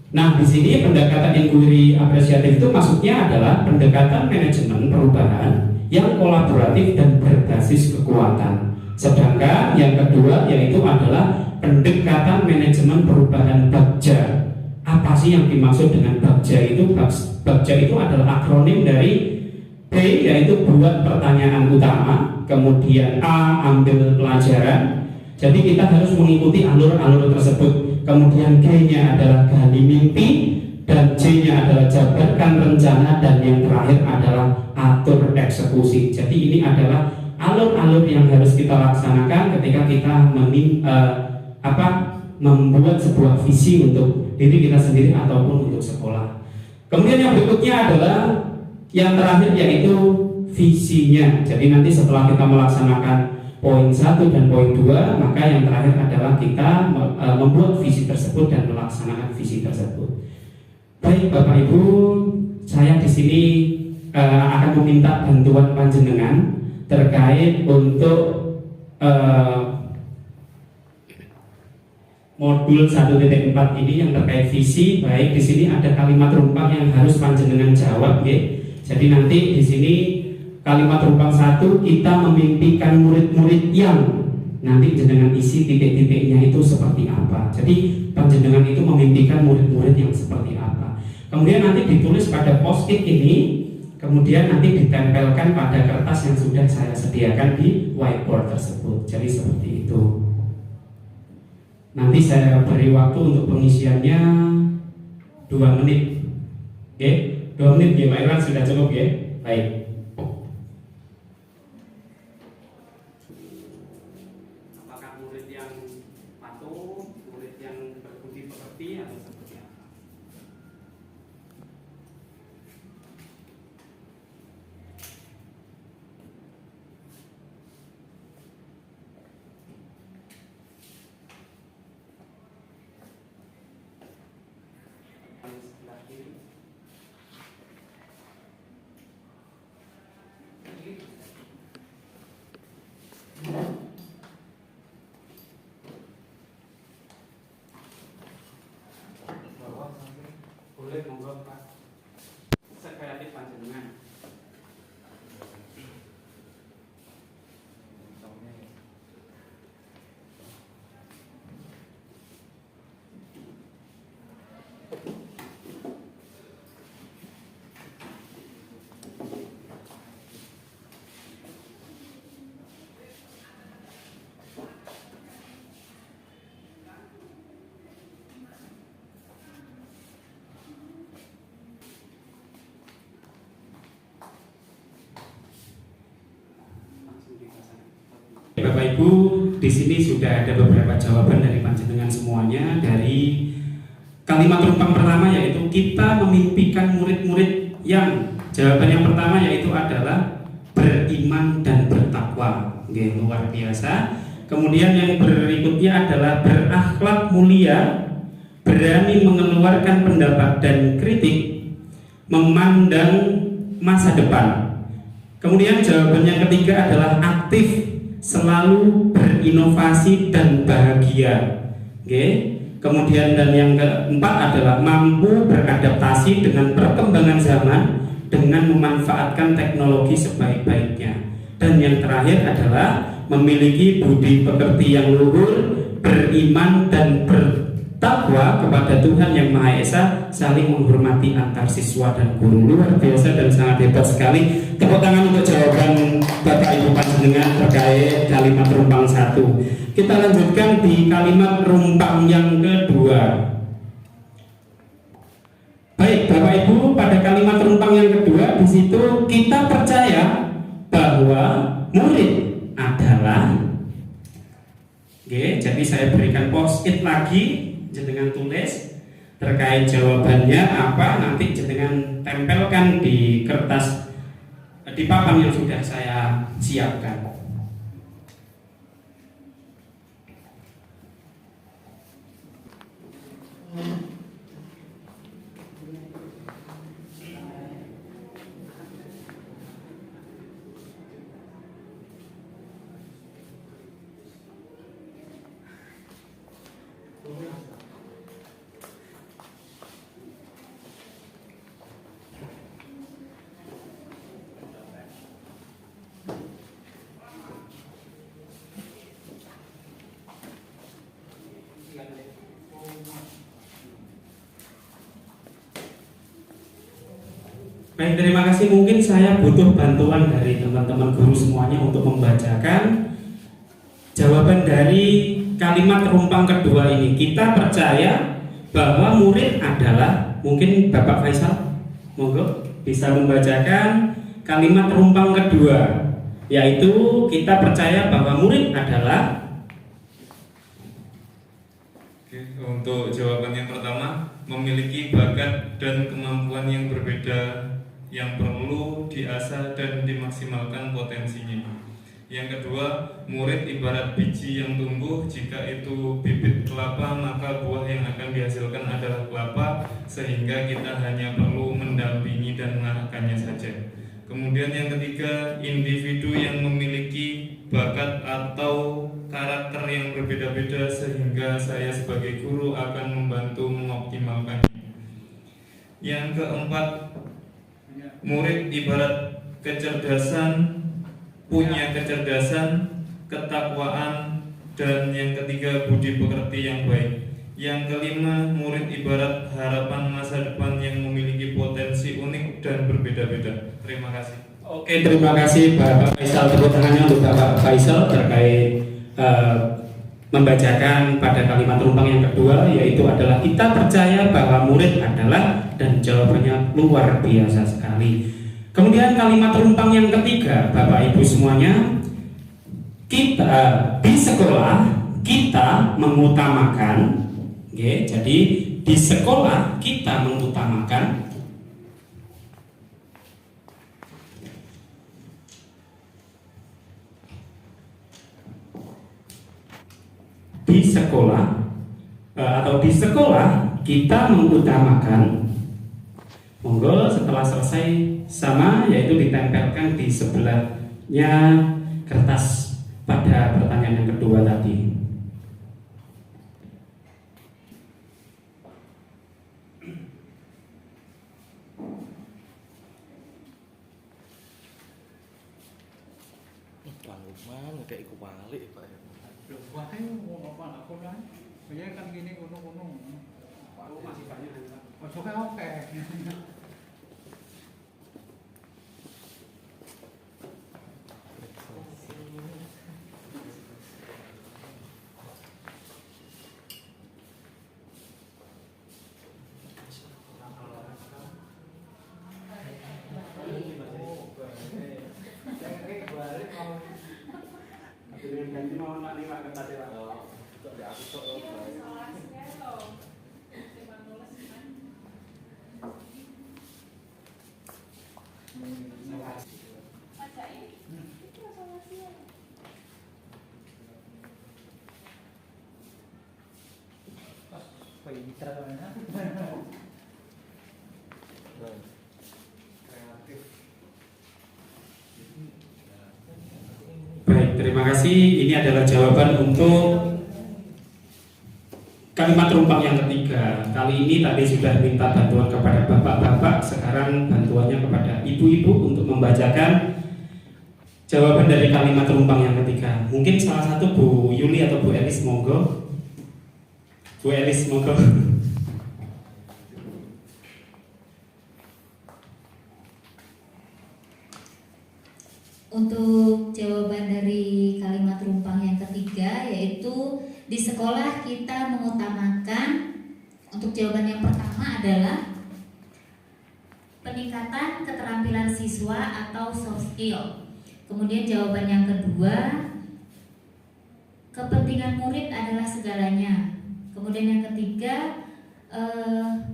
Nah, di sini pendekatan inquiry apresiatif itu maksudnya adalah pendekatan manajemen perubahan yang kolaboratif dan berbasis kekuatan. Sedangkan yang kedua yaitu adalah pendekatan manajemen perubahan Bagja. Apa sih yang dimaksud dengan Bagja itu? Bagja itu adalah akronim dari B, yaitu buat pertanyaan utama, kemudian A, ambil pelajaran. Jadi kita harus mengikuti alur-alur tersebut. Kemudian G-nya adalah gali mimpi, dan J-nya adalah jabarkan rencana, dan yang terakhir adalah atur eksekusi. Jadi ini adalah alur-alur yang harus kita laksanakan ketika kita membuat sebuah visi untuk diri kita sendiri ataupun untuk sekolah. Kemudian yang berikutnya adalah yang terakhir, yaitu visinya. Jadi nanti setelah kita melaksanakan poin 1 dan poin 2, maka yang terakhir adalah kita membuat visi tersebut dan melaksanakan visi tersebut. Baik Bapak Ibu, saya di sini akan meminta bantuan panjenengan terkait untuk modul 1.4 ini yang terkait visi. Baik, di sini ada kalimat rumpang yang harus panjenengan jawab, ya. Jadi nanti di sini kalimat rumpang 1, kita memimpikan murid-murid yang, nanti jenengan isi titik-titiknya itu seperti apa. Jadi panjenengan itu memimpikan murid-murid yang seperti apa. Kemudian nanti ditulis pada post-it ini, kemudian nanti ditempelkan pada kertas yang sudah saya sediakan di whiteboard tersebut. Jadi seperti itu. Nanti saya beri waktu untuk pengisiannya 2 menit. Oke, 2 menit ya Pak Irwan, sudah cukup ya? Baik. Apakah murid yang patuh, murid yang berbudi pekerti, atau seperti apa? Boleh monggo Pak. Sekreatif panjenengan. Bapak Ibu, di sini sudah ada beberapa jawaban dari panjenengan semuanya. Dari kalimat rumpang pertama, yaitu kita memimpikan murid-murid yang, jawaban yang pertama yaitu adalah beriman dan bertakwa. Oke, luar biasa. Kemudian yang berikutnya adalah berakhlak mulia, berani mengeluarkan pendapat dan kritik, memandang masa depan. Kemudian jawaban yang ketiga adalah aktif, selalu berinovasi dan bahagia. Oke. Kemudian dan yang keempat adalah mampu beradaptasi dengan perkembangan zaman dengan memanfaatkan teknologi sebaik-baiknya. Dan yang terakhir adalah memiliki budi pekerti yang luhur, beriman dan bertakwa kepada Tuhan Yang Maha Esa, saling menghormati antar siswa dan guru. Luar biasa dan sangat hebat sekali. Tepuk tangan untuk jawaban Bapak Ibu panjenengan terkait kalimat rumpang 1. Kita lanjutkan di kalimat rumpang yang kedua. Baik Bapak Ibu, pada kalimat rumpang yang kedua, di situ kita percaya bahwa murid adalah, oke, jadi saya berikan post-it lagi, jenengan tulis terkait jawabannya apa, nanti jenengan tempelkan di kertas, di papan yang sudah saya siapkan. Baik, terima kasih. Mungkin saya butuh bantuan dari teman-teman guru semuanya untuk membacakan jawaban dari kalimat rumpang kedua ini. Kita percaya bahwa murid adalah, mungkin Bapak Faisal, monggo bisa membacakan kalimat rumpang kedua, yaitu kita percaya bahwa murid adalah. Oke, untuk jawaban yang pertama, memiliki bakat dan kemampuan yang berbeda yang perlu diasah dan dimaksimalkan potensinya. Yang kedua, murid ibarat biji yang tumbuh. Jika itu bibit kelapa, maka buah yang akan dihasilkan adalah kelapa, sehingga kita hanya perlu mendampingi dan mengarahkannya saja. Kemudian yang ketiga, individu yang memiliki bakat atau karakter yang berbeda-beda, sehingga saya sebagai guru akan membantu mengoptimalkannya. Yang keempat, murid ibarat kecerdasan, punya kecerdasan, ketakwaan, dan yang ketiga budi pekerti yang baik. Yang kelima, murid ibarat harapan masa depan yang memiliki potensi unik dan berbeda-beda. Terima kasih. Oke, terima kasih Bapak Faisal. Tepuk tangannya untuk Bapak Faisal terkait membacakan pada kalimat rumpang yang kedua, yaitu adalah kita percaya bahwa murid adalah, dan jawabannya luar biasa sekali. Kemudian kalimat rumpang yang ketiga, Bapak Ibu semuanya, kita di sekolah kita mengutamakan, jadi di sekolah kita mengutamakan di sekolah di sekolah kita mengutamakan. Monggo setelah selesai sama, yaitu ditempelkan di sebelahnya kertas pada pertanyaan yang kedua tadi. Kayak iku balik Pak ya. Loh, wah ngono apa aku lah. Biasanya kan gini gunung-gunung. Pak masih banyak. Masuknya oke. Baik, terima kasih. Ini adalah jawaban untuk kalimat rumpang yang ketiga. Kali ini tadi sudah minta bantuan kepada bapak-bapak, sekarang bantuannya kepada ibu-ibu untuk membacakan jawaban dari kalimat rumpang yang ketiga. Mungkin salah satu Bu Yuli atau Bu Elis, monggo. Bu Elis, monggo. Untuk jawaban dari kalimat rumpang yang ketiga, yaitu di sekolah kita mengutamakan. Untuk jawaban yang pertama adalah peningkatan keterampilan siswa atau soft skill. Kemudian jawaban yang kedua, kepentingan murid adalah segalanya. Kemudian yang ketiga,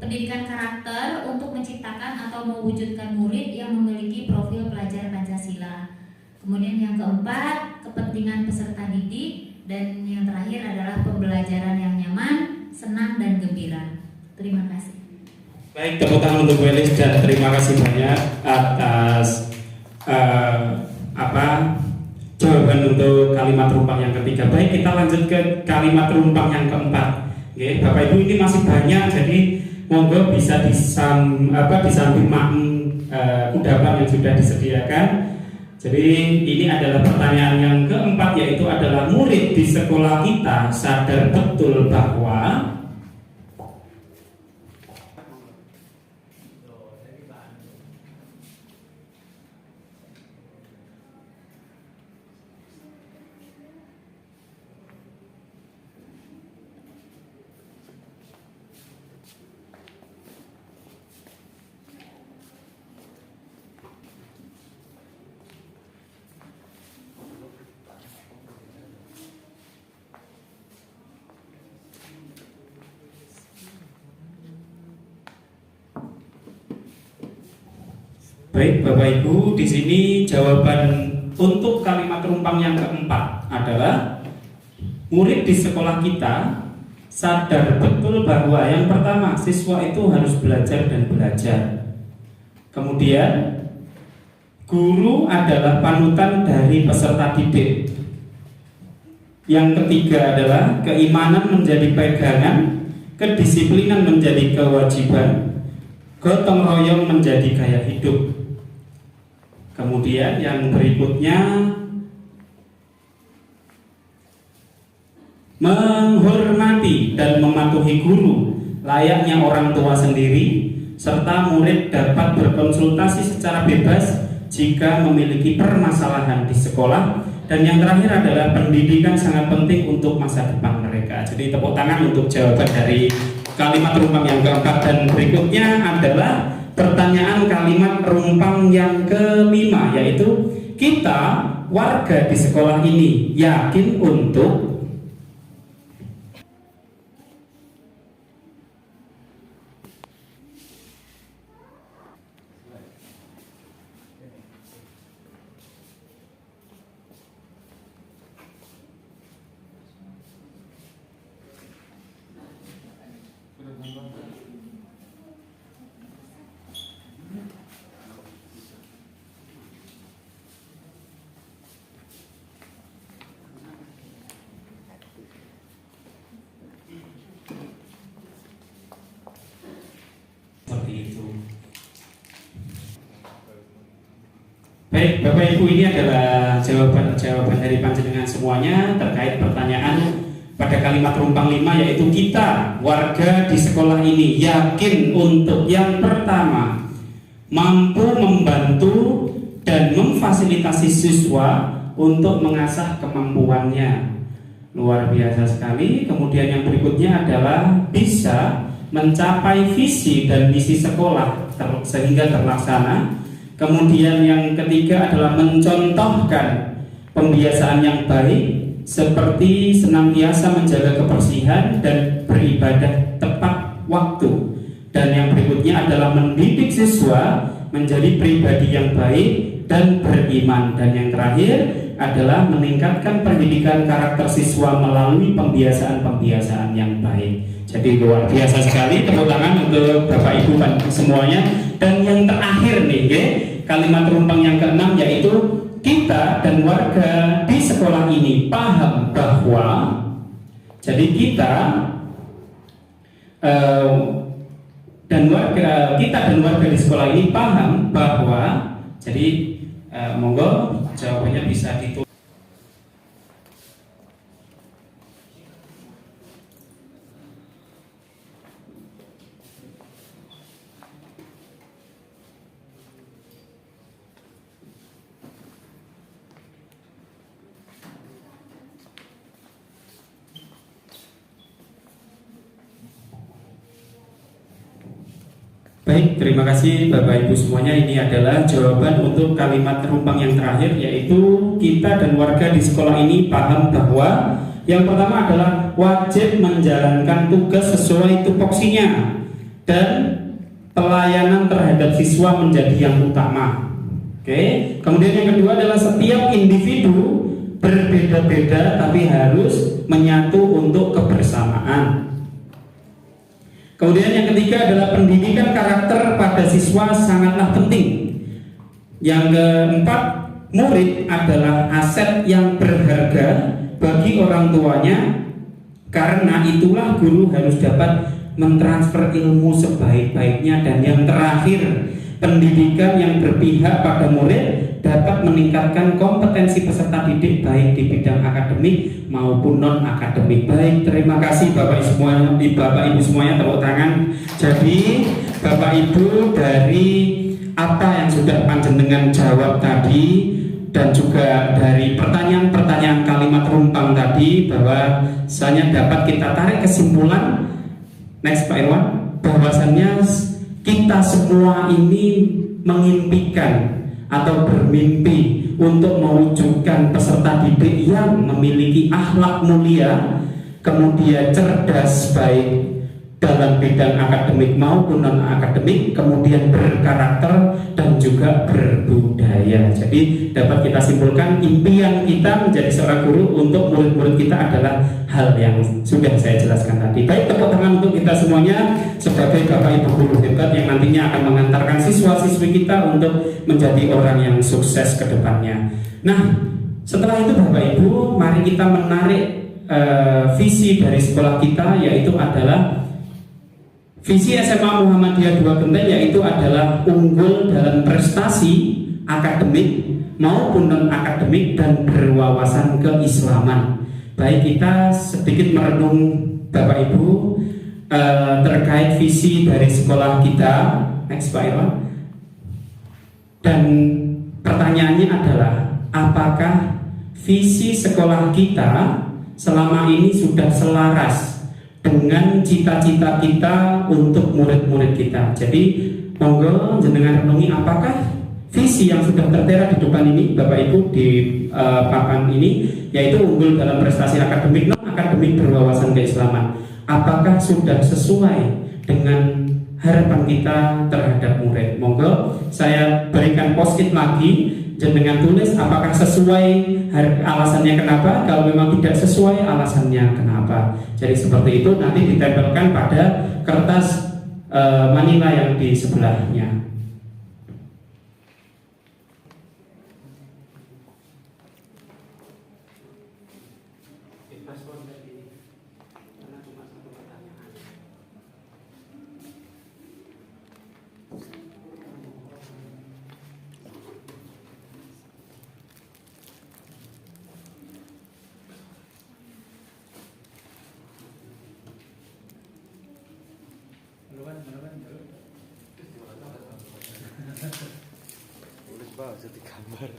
pendidikan karakter untuk menciptakan atau mewujudkan murid yang memiliki profil pelajar Pancasila. Kemudian yang keempat, kepentingan peserta didik. Dan yang terakhir adalah pembelajaran yang nyaman, senang, dan gembira. Terima kasih. Baik, tepuk tangan untuk Bu Elis dan terima kasih banyak atas jawaban untuk kalimat rumpang yang ketiga. Baik, kita lanjut ke kalimat rumpang yang keempat. Oke, Bapak Ibu ini masih banyak, jadi monggo bisa disambil kudapan yang sudah disediakan. Jadi ini adalah pertanyaan yang keempat, yaitu adalah murid di sekolah kita sadar betul bahwa Baik Bapak Ibu, di sini jawaban untuk kalimat rumpang yang keempat adalah murid di sekolah kita sadar betul bahwa yang pertama siswa itu harus belajar dan belajar. Kemudian guru adalah panutan dari peserta didik. Yang ketiga adalah keimanan menjadi pegangan, kedisiplinan menjadi kewajiban, gotong royong menjadi gaya hidup. Kemudian yang berikutnya menghormati dan mematuhi guru layaknya orang tua sendiri, serta murid dapat berkonsultasi secara bebas jika memiliki permasalahan di sekolah. Dan yang terakhir adalah pendidikan sangat penting untuk masa depan mereka. Jadi tepuk tangan untuk jawaban dari kalimat rumpang yang keempat. Dan berikutnya adalah pertanyaan kalimat rumpang yang kelima, yaitu kita warga di sekolah ini yakin untuk seperti itu. Baik, Bapak Ibu, ini adalah jawaban dari panjenengan semuanya terkait pertanyaan pada kalimat rumpang 5, yaitu kita warga di sekolah ini yakin untuk yang pertama mampu membantu dan memfasilitasi siswa untuk mengasah kemampuannya. Luar biasa sekali. Kemudian yang berikutnya adalah bisa mencapai visi dan misi sekolah sehingga terlaksana. Kemudian yang ketiga adalah mencontohkan pembiasaan yang baik seperti senantiasa menjaga kebersihan dan beribadah tepat waktu. Dan yang berikutnya adalah mendidik siswa menjadi pribadi yang baik dan beriman. Dan yang terakhir adalah meningkatkan pendidikan karakter siswa melalui pembiasaan-pembiasaan yang baik. Jadi luar biasa sekali, tepuk tangan untuk Bapak Ibu semuanya. Dan yang terakhir nih, kalimat rumpang yang keenam, yaitu kita dan warga di sekolah ini paham bahwa jadi kita dan warga di sekolah ini paham bahwa jadi monggo jawabannya bisa ditulis. Baik, terima kasih Bapak Ibu semuanya. Ini adalah jawaban untuk kalimat rumpang yang terakhir, yaitu kita dan warga di sekolah ini paham bahwa yang pertama adalah wajib menjalankan tugas sesuai tupoksinya dan pelayanan terhadap siswa menjadi yang utama. Oke. Kemudian yang kedua adalah setiap individu berbeda-beda tapi harus menyatu untuk kebersamaan. Kemudian yang ketiga adalah pendidikan karakter pada siswa sangatlah penting. Yang keempat, murid adalah aset yang berharga bagi orang tuanya. Karena itulah guru harus dapat mentransfer ilmu sebaik-baiknya. Dan yang terakhir, pendidikan yang berpihak pada murid dapat meningkatkan kompetensi peserta didik baik di bidang akademik maupun non akademik. Baik, terima kasih Bapak Ibu semuanya, tepuk tangan. Jadi Bapak Ibu, dari apa yang sudah panjenengan jawab tadi dan juga dari pertanyaan-pertanyaan kalimat rumpang tadi, bahwa bahwasanya dapat kita tarik kesimpulan, next Pak Irwan, bahwasannya kita semua ini mengimpikan atau bermimpi untuk mewujudkan peserta didik yang memiliki akhlak mulia, kemudian cerdas, baik, dalam bidang akademik maupun non-akademik, kemudian berkarakter dan juga berbudaya. Jadi dapat kita simpulkan impian kita menjadi seorang guru untuk murid-murid kita adalah hal yang sudah saya jelaskan tadi. Baik, tepuk tangan untuk kita semuanya sebagai Bapak Ibu guru hebat yang nantinya akan mengantarkan siswa-siswi kita untuk menjadi orang yang sukses ke depannya. Nah, setelah itu Bapak Ibu, mari kita menarik visi dari sekolah kita, yaitu adalah visi SMA Muhammadiyah 2 Genteng, yaitu adalah unggul dalam prestasi akademik maupun non-akademik dan berwawasan keislaman. Baik, kita sedikit merenung Bapak Ibu terkait visi dari sekolah kita. Next Pak Irwan. Dan pertanyaannya adalah, apakah visi sekolah kita selama ini sudah selaras dengan cita-cita kita untuk murid-murid kita? Jadi monggo jenengan renungi, apakah visi yang sudah tertera di depan ini Bapak Ibu di papan ini, yaitu unggul dalam prestasi akademik non-akademik berwawasan keislaman, apakah sudah sesuai dengan harapan kita terhadap murid? Monggo saya berikan post-it lagi, jenengan tulis apakah sesuai, alasannya kenapa, kalau memang tidak sesuai alasannya kenapa. Jadi seperti itu, nanti ditempelkan pada kertas manila yang di sebelahnya. Tulis Pak, jadi gambar.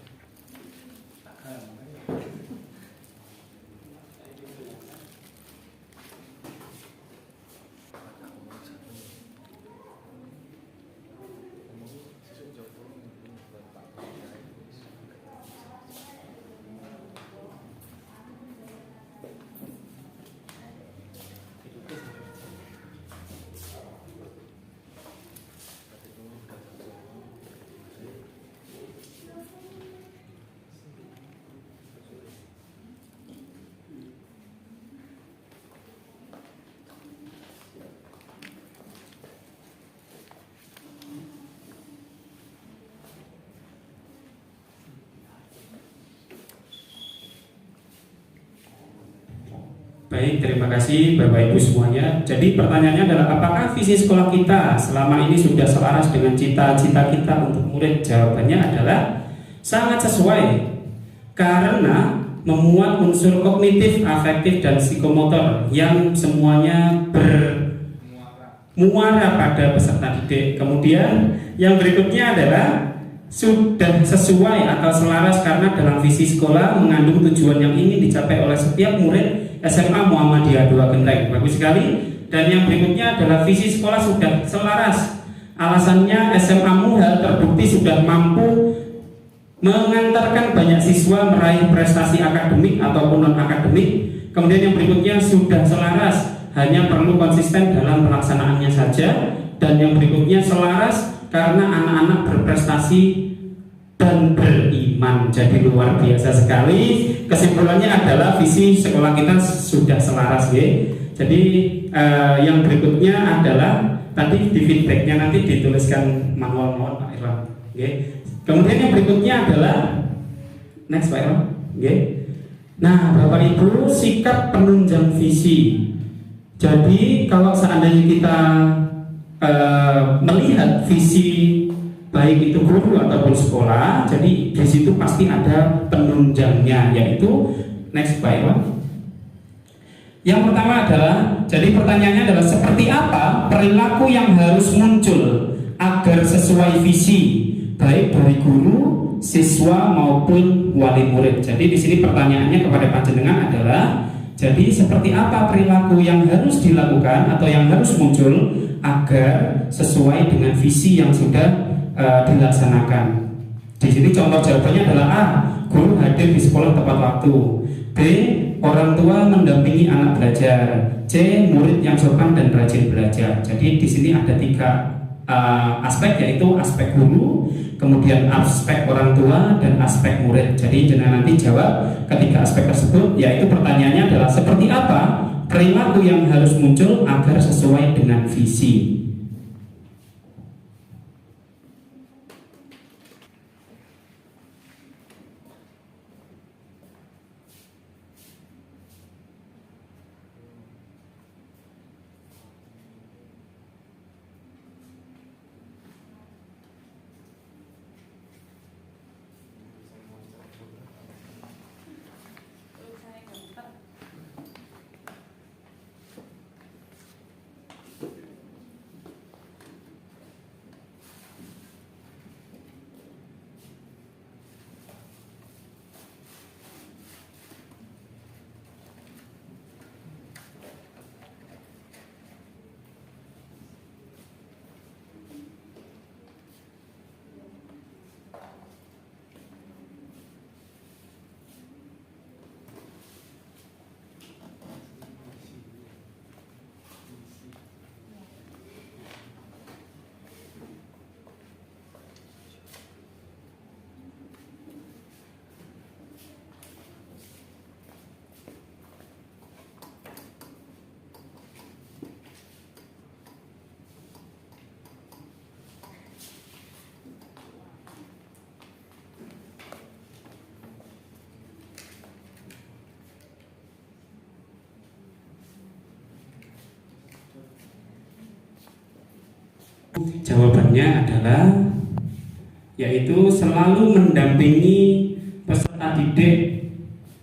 Baik, terima kasih Bapak Ibu semuanya. Jadi pertanyaannya adalah, apakah visi sekolah kita selama ini sudah selaras dengan cita-cita kita untuk murid? Jawabannya adalah sangat sesuai, karena memuat unsur kognitif, afektif, dan psikomotor yang semuanya bermuara pada peserta didik. Kemudian yang berikutnya adalah sudah sesuai atau selaras karena dalam visi sekolah mengandung tujuan yang ingin dicapai oleh setiap murid SMA Muhammadiyah 2 Genteng. Bagus sekali. Dan yang berikutnya adalah visi sekolah sudah selaras. Alasannya SMA-mu hal terbukti sudah mampu mengantarkan banyak siswa meraih prestasi akademik ataupun non-akademik. Kemudian yang berikutnya sudah selaras, hanya perlu konsisten dalam pelaksanaannya saja. Dan yang berikutnya selaras karena anak-anak berprestasi dan beriman. Jadi luar biasa sekali. Kesimpulannya adalah visi sekolah kita sudah selaras, ya. Jadi yang berikutnya adalah tadi di feedbacknya nanti dituliskan manual Pak Irwan, ya. Kemudian yang berikutnya adalah next Pak Irwan, ya. Nah, Bapak Ibu, sikap penunjang visi. Jadi kalau seandainya kita melihat visi baik itu guru ataupun sekolah, jadi di situ pasti ada penunjangnya, yaitu next Pak Irwan. Yang pertama adalah, jadi pertanyaannya adalah seperti apa perilaku yang harus muncul agar sesuai visi baik dari guru, siswa maupun wali murid. Jadi di sini pertanyaannya kepada panjenengan adalah, jadi seperti apa perilaku yang harus dilakukan atau yang harus muncul agar sesuai dengan visi yang sudah dilaksanakan. Di sini contoh jawabannya adalah A. Guru hadir di sekolah tepat waktu. B. Orang tua mendampingi anak belajar. C. Murid yang sopan dan rajin belajar. Jadi di sini ada 3 aspek, yaitu aspek guru, kemudian aspek orang tua, dan aspek murid. Jadi jangan nanti jawab ketiga aspek tersebut, yaitu pertanyaannya adalah seperti apa perilaku yang harus muncul agar sesuai dengan visi. Jawabannya adalah yaitu selalu mendampingi peserta didik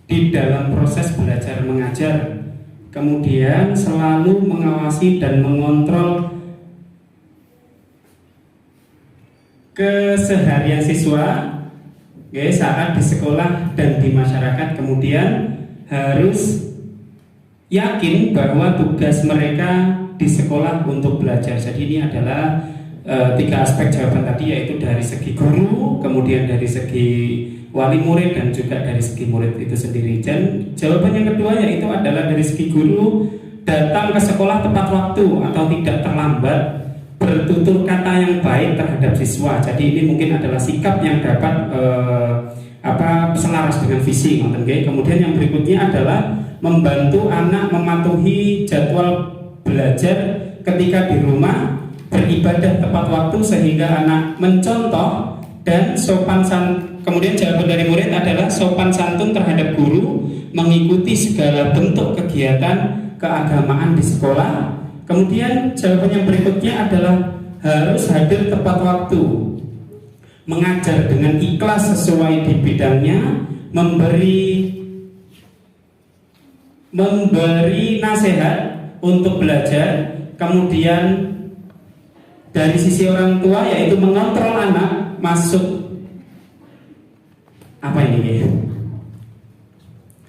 di dalam proses belajar mengajar, kemudian selalu mengawasi dan mengontrol keseharian siswa saat di sekolah dan di masyarakat, kemudian harus yakin bahwa tugas mereka di sekolah untuk belajar. Jadi ini adalah 3 aspek jawaban tadi, yaitu dari segi guru, kemudian dari segi wali murid, dan juga dari segi murid itu sendiri. Dan jawaban yang kedua yaitu adalah dari segi guru, datang ke sekolah tepat waktu atau tidak terlambat, bertutur kata yang baik terhadap siswa. Jadi ini mungkin adalah sikap yang dapat selaras dengan visi. Kemudian yang berikutnya adalah membantu anak mematuhi jadwal belajar ketika di rumah, beribadah tepat waktu sehingga anak mencontoh, dan sopan santun. Kemudian jawaban dari murid adalah sopan santun terhadap guru, mengikuti segala bentuk kegiatan keagamaan di sekolah. Kemudian jawaban yang berikutnya adalah harus hadir tepat waktu, mengajar dengan ikhlas sesuai di bidangnya, memberi nasihat untuk belajar. Kemudian dari sisi orang tua yaitu mengontrol anak masuk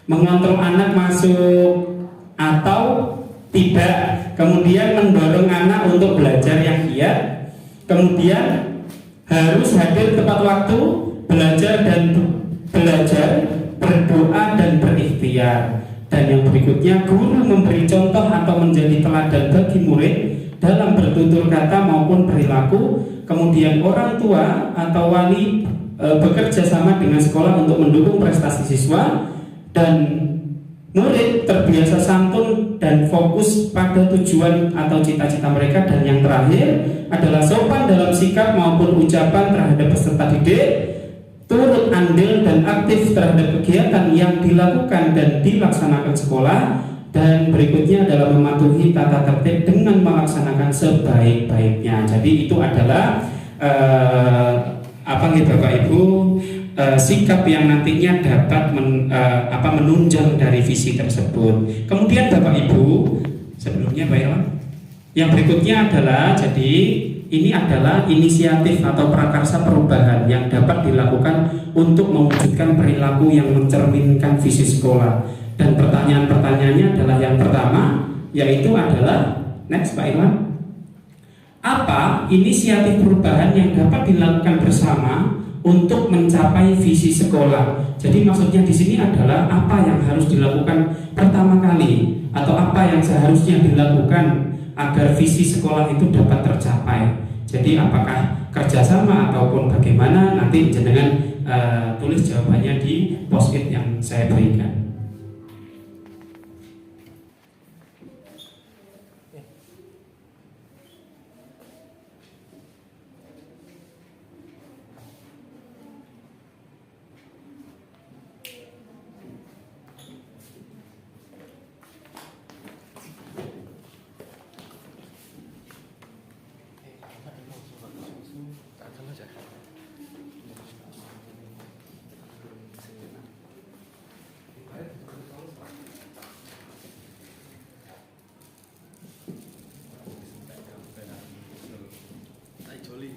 mengontrol anak masuk atau tidak, kemudian mendorong anak untuk belajar yang giat, kemudian harus hadir tepat waktu, belajar, berdoa dan berikhtiar. Dan yang berikutnya, guru memberi contoh atau menjadi teladan bagi murid dalam bertutur kata maupun perilaku. Kemudian orang tua atau wali bekerja sama dengan sekolah untuk mendukung prestasi siswa, dan murid terbiasa santun dan fokus pada tujuan atau cita-cita mereka. Dan yang terakhir adalah sopan dalam sikap maupun ucapan terhadap peserta didik, turut andil dan aktif terhadap kegiatan yang dilakukan dan dilaksanakan sekolah. Dan berikutnya adalah mematuhi tata tertib dengan melaksanakan sebaik-baiknya. Jadi itu adalah Bapak Ibu, sikap yang nantinya dapat menunjang dari visi tersebut. Kemudian Bapak Ibu, sebelumnya Pak Irwan, yang berikutnya adalah, jadi ini adalah inisiatif atau prakarsa perubahan yang dapat dilakukan untuk mewujudkan perilaku yang mencerminkan visi sekolah. Dan pertanyaan-pertanyaannya adalah yang pertama, yaitu adalah next Pak Irwan, apa inisiatif perubahan yang dapat dilakukan bersama untuk mencapai visi sekolah. Jadi maksudnya di sini adalah apa yang harus dilakukan pertama kali atau apa yang seharusnya dilakukan agar visi sekolah itu dapat tercapai. Jadi apakah kerjasama ataupun bagaimana, nanti jenengan tulis jawabannya di post-it yang saya berikan.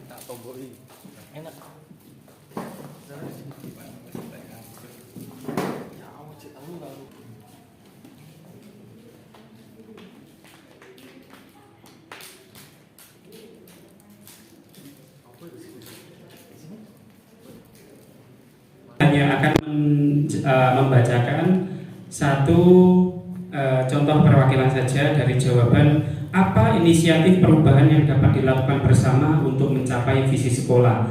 Tak tomboi enak. Ya Allah, cek tahu lalu. Hanya akan membacakan satu contoh perwakilan saja dari jawaban apa inisiatif perubahan yang dapat dilakukan bersama untuk mencapai visi sekolah.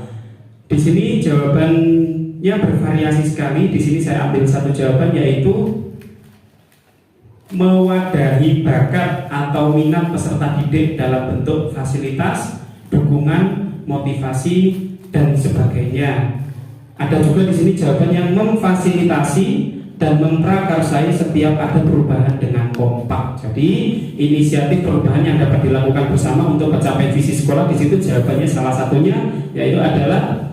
Di sini jawabannya bervariasi sekali. Di sini saya ambil satu jawaban, yaitu mewadahi bakat atau minat peserta didik dalam bentuk fasilitas, dukungan, motivasi, dan sebagainya. Ada juga di sini jawaban yang memfasilitasi dan memprakarsai setiap ada perubahan dengan kompak. Jadi inisiatif perubahan yang dapat dilakukan bersama untuk mencapai visi sekolah, di situ jawabannya salah satunya yaitu adalah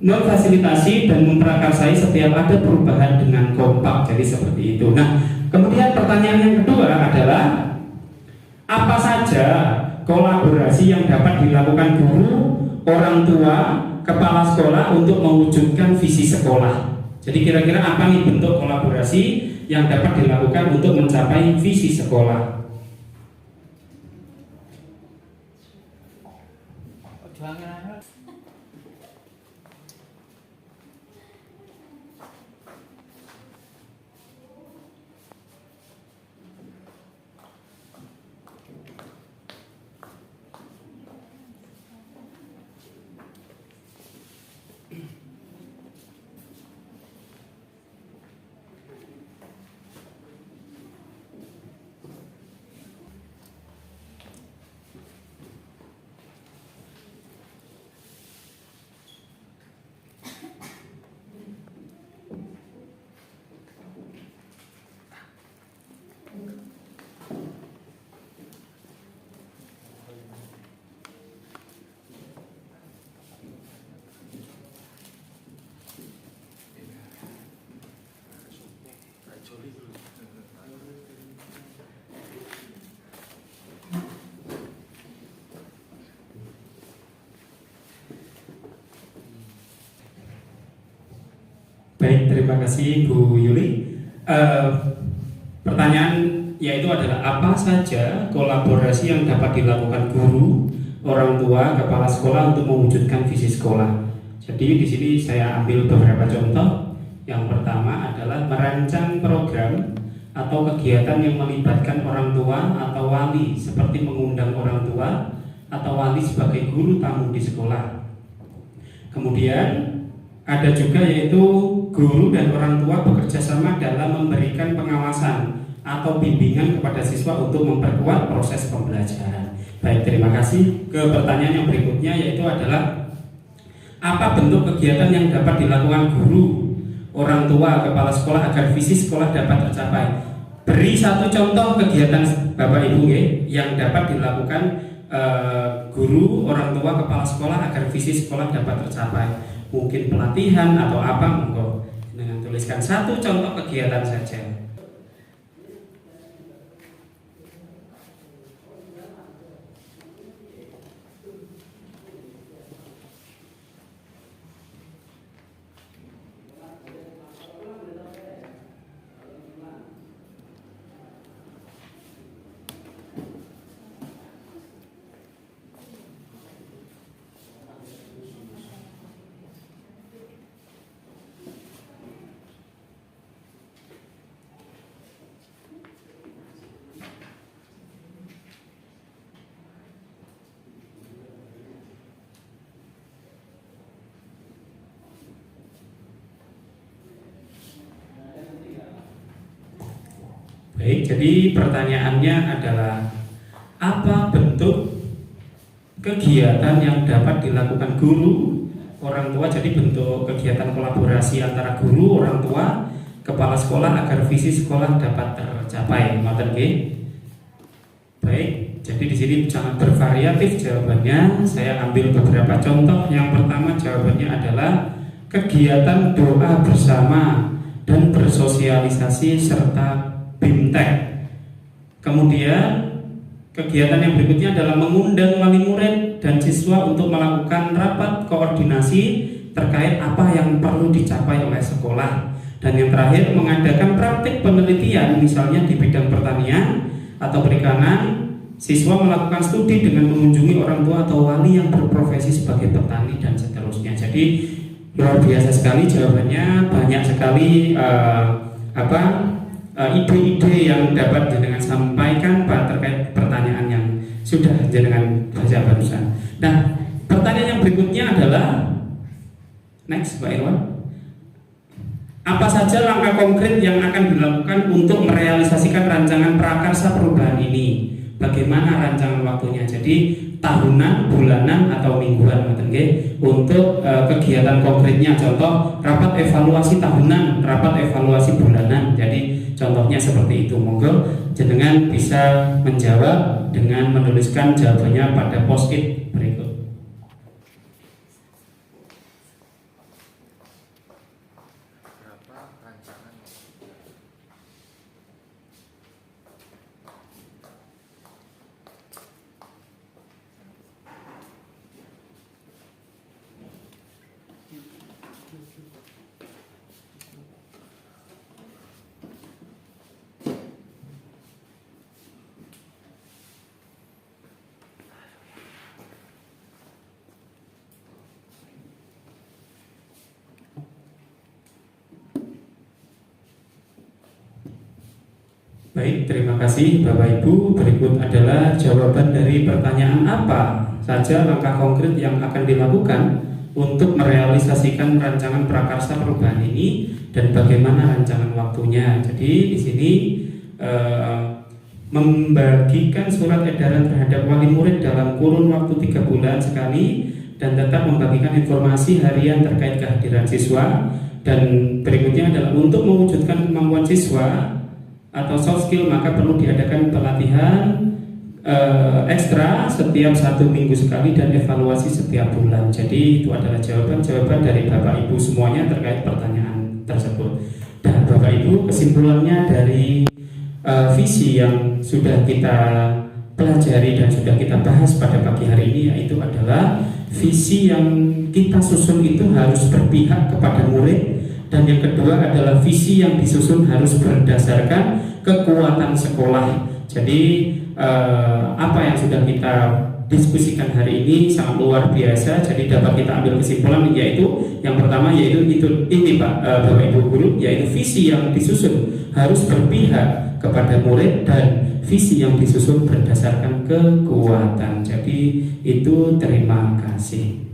memfasilitasi dan memprakarsai setiap ada perubahan dengan kompak. Jadi seperti itu. Nah, kemudian pertanyaan yang kedua adalah apa saja kolaborasi yang dapat dilakukan guru, orang tua, kepala sekolah untuk mewujudkan visi sekolah. Jadi kira-kira apa nih bentuk kolaborasi yang dapat dilakukan untuk mencapai visi sekolah? Baik, terima kasih Bu Yuli. Pertanyaan yaitu adalah apa saja kolaborasi yang dapat dilakukan guru, orang tua, kepala sekolah untuk mewujudkan visi sekolah. Jadi di sini saya ambil beberapa contoh. Yang pertama adalah merancang program atau kegiatan yang melibatkan orang tua atau wali, seperti mengundang orang tua atau wali sebagai guru tamu di sekolah. Kemudian ada juga yaitu guru dan orang tua bekerja sama dalam memberikan pengawasan atau bimbingan kepada siswa untuk memperkuat proses pembelajaran. Baik, terima kasih. Ke pertanyaan yang berikutnya yaitu adalah apa bentuk kegiatan yang dapat dilakukan guru, orang tua, kepala sekolah agar visi sekolah dapat tercapai. Beri satu contoh kegiatan Bapak Ibu yang dapat dilakukan guru, orang tua, kepala sekolah agar visi sekolah dapat tercapai. Mungkin pelatihan atau apa, monggo dengan tuliskan satu contoh kegiatan saja. Baik, jadi pertanyaannya adalah apa bentuk kegiatan yang dapat dilakukan guru, orang tua, jadi bentuk kegiatan kolaborasi antara guru, orang tua, kepala sekolah agar visi sekolah dapat tercapai. Ngoten nggih? Baik, jadi di sini sangat bervariatif jawabannya. Saya ambil beberapa contoh. Yang pertama jawabannya adalah kegiatan doa bersama dan bersosialisasi serta BIMTEK. Kemudian kegiatan yang berikutnya adalah mengundang wali murid dan siswa untuk melakukan rapat koordinasi terkait apa yang perlu dicapai oleh sekolah. Dan yang terakhir mengadakan praktik penelitian misalnya di bidang pertanian atau perikanan. Siswa melakukan studi dengan mengunjungi orang tua atau wali yang berprofesi sebagai petani dan seterusnya. Jadi luar biasa sekali jawabannya, banyak sekali ide-ide yang dapat jenengan sampaikan Pak terkait pertanyaan yang sudah jenengan baca barusan. Nah, pertanyaan yang berikutnya adalah next Pak Irwan. Apa saja langkah konkret yang akan dilakukan untuk merealisasikan rancangan prakarsa perubahan ini? Bagaimana rancangan waktunya? Jadi tahunan, bulanan, atau mingguan untuk kegiatan konkretnya. Contoh rapat evaluasi tahunan, rapat evaluasi bulanan. Jadi contohnya seperti itu. Monggo jenengan bisa menjawab dengan menuliskan jawabannya pada post-it berikut. Baik, terima kasih Bapak Ibu. Berikut adalah jawaban dari pertanyaan apa saja langkah konkret yang akan dilakukan untuk merealisasikan rancangan prakarsa perubahan ini dan bagaimana rancangan waktunya. Jadi di sini membagikan surat edaran terhadap wali murid dalam kurun waktu 3 bulan sekali dan tetap membagikan informasi harian terkait kehadiran siswa. Dan berikutnya adalah untuk mewujudkan kemampuan siswa atau soft skill maka perlu diadakan pelatihan ekstra setiap 1 minggu sekali dan evaluasi setiap bulan. Jadi itu adalah jawaban-jawaban dari Bapak Ibu semuanya terkait pertanyaan tersebut. Dan Bapak Ibu, kesimpulannya dari visi yang sudah kita pelajari dan sudah kita bahas pada pagi hari ini yaitu adalah visi yang kita susun itu harus berpihak kepada murid. Dan yang kedua adalah visi yang disusun harus berdasarkan kekuatan sekolah. Jadi apa yang sudah kita diskusikan hari ini sangat luar biasa. Jadi dapat kita ambil kesimpulan yaitu yang pertama yaitu ini Pak Bapak Ibu Guru, yaitu visi yang disusun harus berpihak kepada murid dan visi yang disusun berdasarkan kekuatan. Jadi itu terima kasih.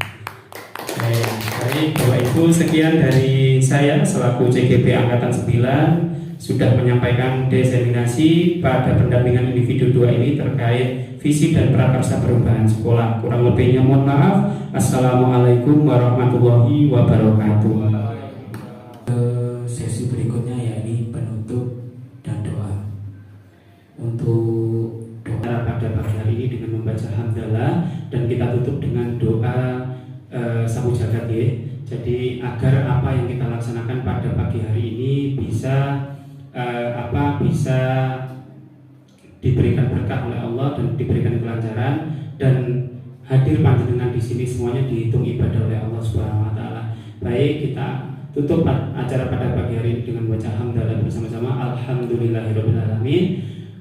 Baik Bapak Ibu, sekian dari saya selaku CGP Angkatan 9 sudah menyampaikan diseminasi pada pendampingan individu 2 ini terkait visi dan prakarsa perubahan sekolah. Kurang lebihnya mohon maaf. Assalamualaikum warahmatullahi wabarakatuh. Sesi berikutnya yakni penutup dan doa. Untuk doa Pada pagi hari ini dengan membaca hamdalah dan kita tutup dengan doa sabu jagat ya. Jadi agar apa yang kita laksanakan pada pagi hari ini bisa bisa diberikan berkah oleh Allah dan diberikan kelancaran, dan hadir panjenengan di sini semuanya dihitung ibadah oleh Allah Subhanahu wa taala. Baik, kita tutup acara pada pagi hari ini dengan baca hamdalah bersama-sama. Alhamdulillahirabbil alamin.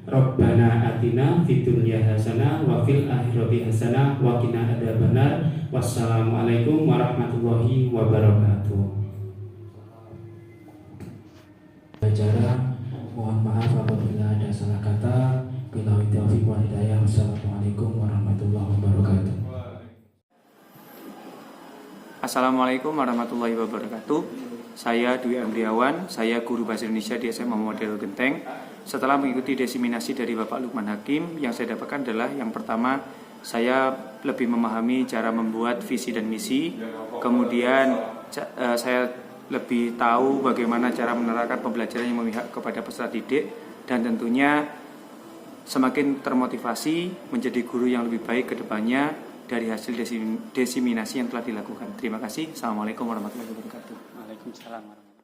Rabbana atina fid dunya hasanah wa fil akhirati hasanah wa qina adzabannar. Wassalamualaikum warahmatullahi wabarakatuh. acara, mohon maaf apabila ada salah kata. Billahi taufiq wal hidayah. Wassalamualaikum warahmatullahi wabarakatuh. Assalamualaikum warahmatullahi wabarakatuh. Saya Dwi Andriawan, saya guru bahasa Indonesia di SMA Model Genteng. Setelah mengikuti desiminasi dari Bapak Lukman Hakim, yang saya dapatkan adalah yang pertama, saya lebih memahami cara membuat visi dan misi. Kemudian saya lebih tahu bagaimana cara menerapkan pembelajaran yang memihak kepada peserta didik, dan tentunya semakin termotivasi menjadi guru yang lebih baik ke depannya dari hasil desiminasi yang telah dilakukan. Terima kasih. Assalamualaikum warahmatullahi wabarakatuh. Waalaikumsalam warahmatullahi wabarakatuh.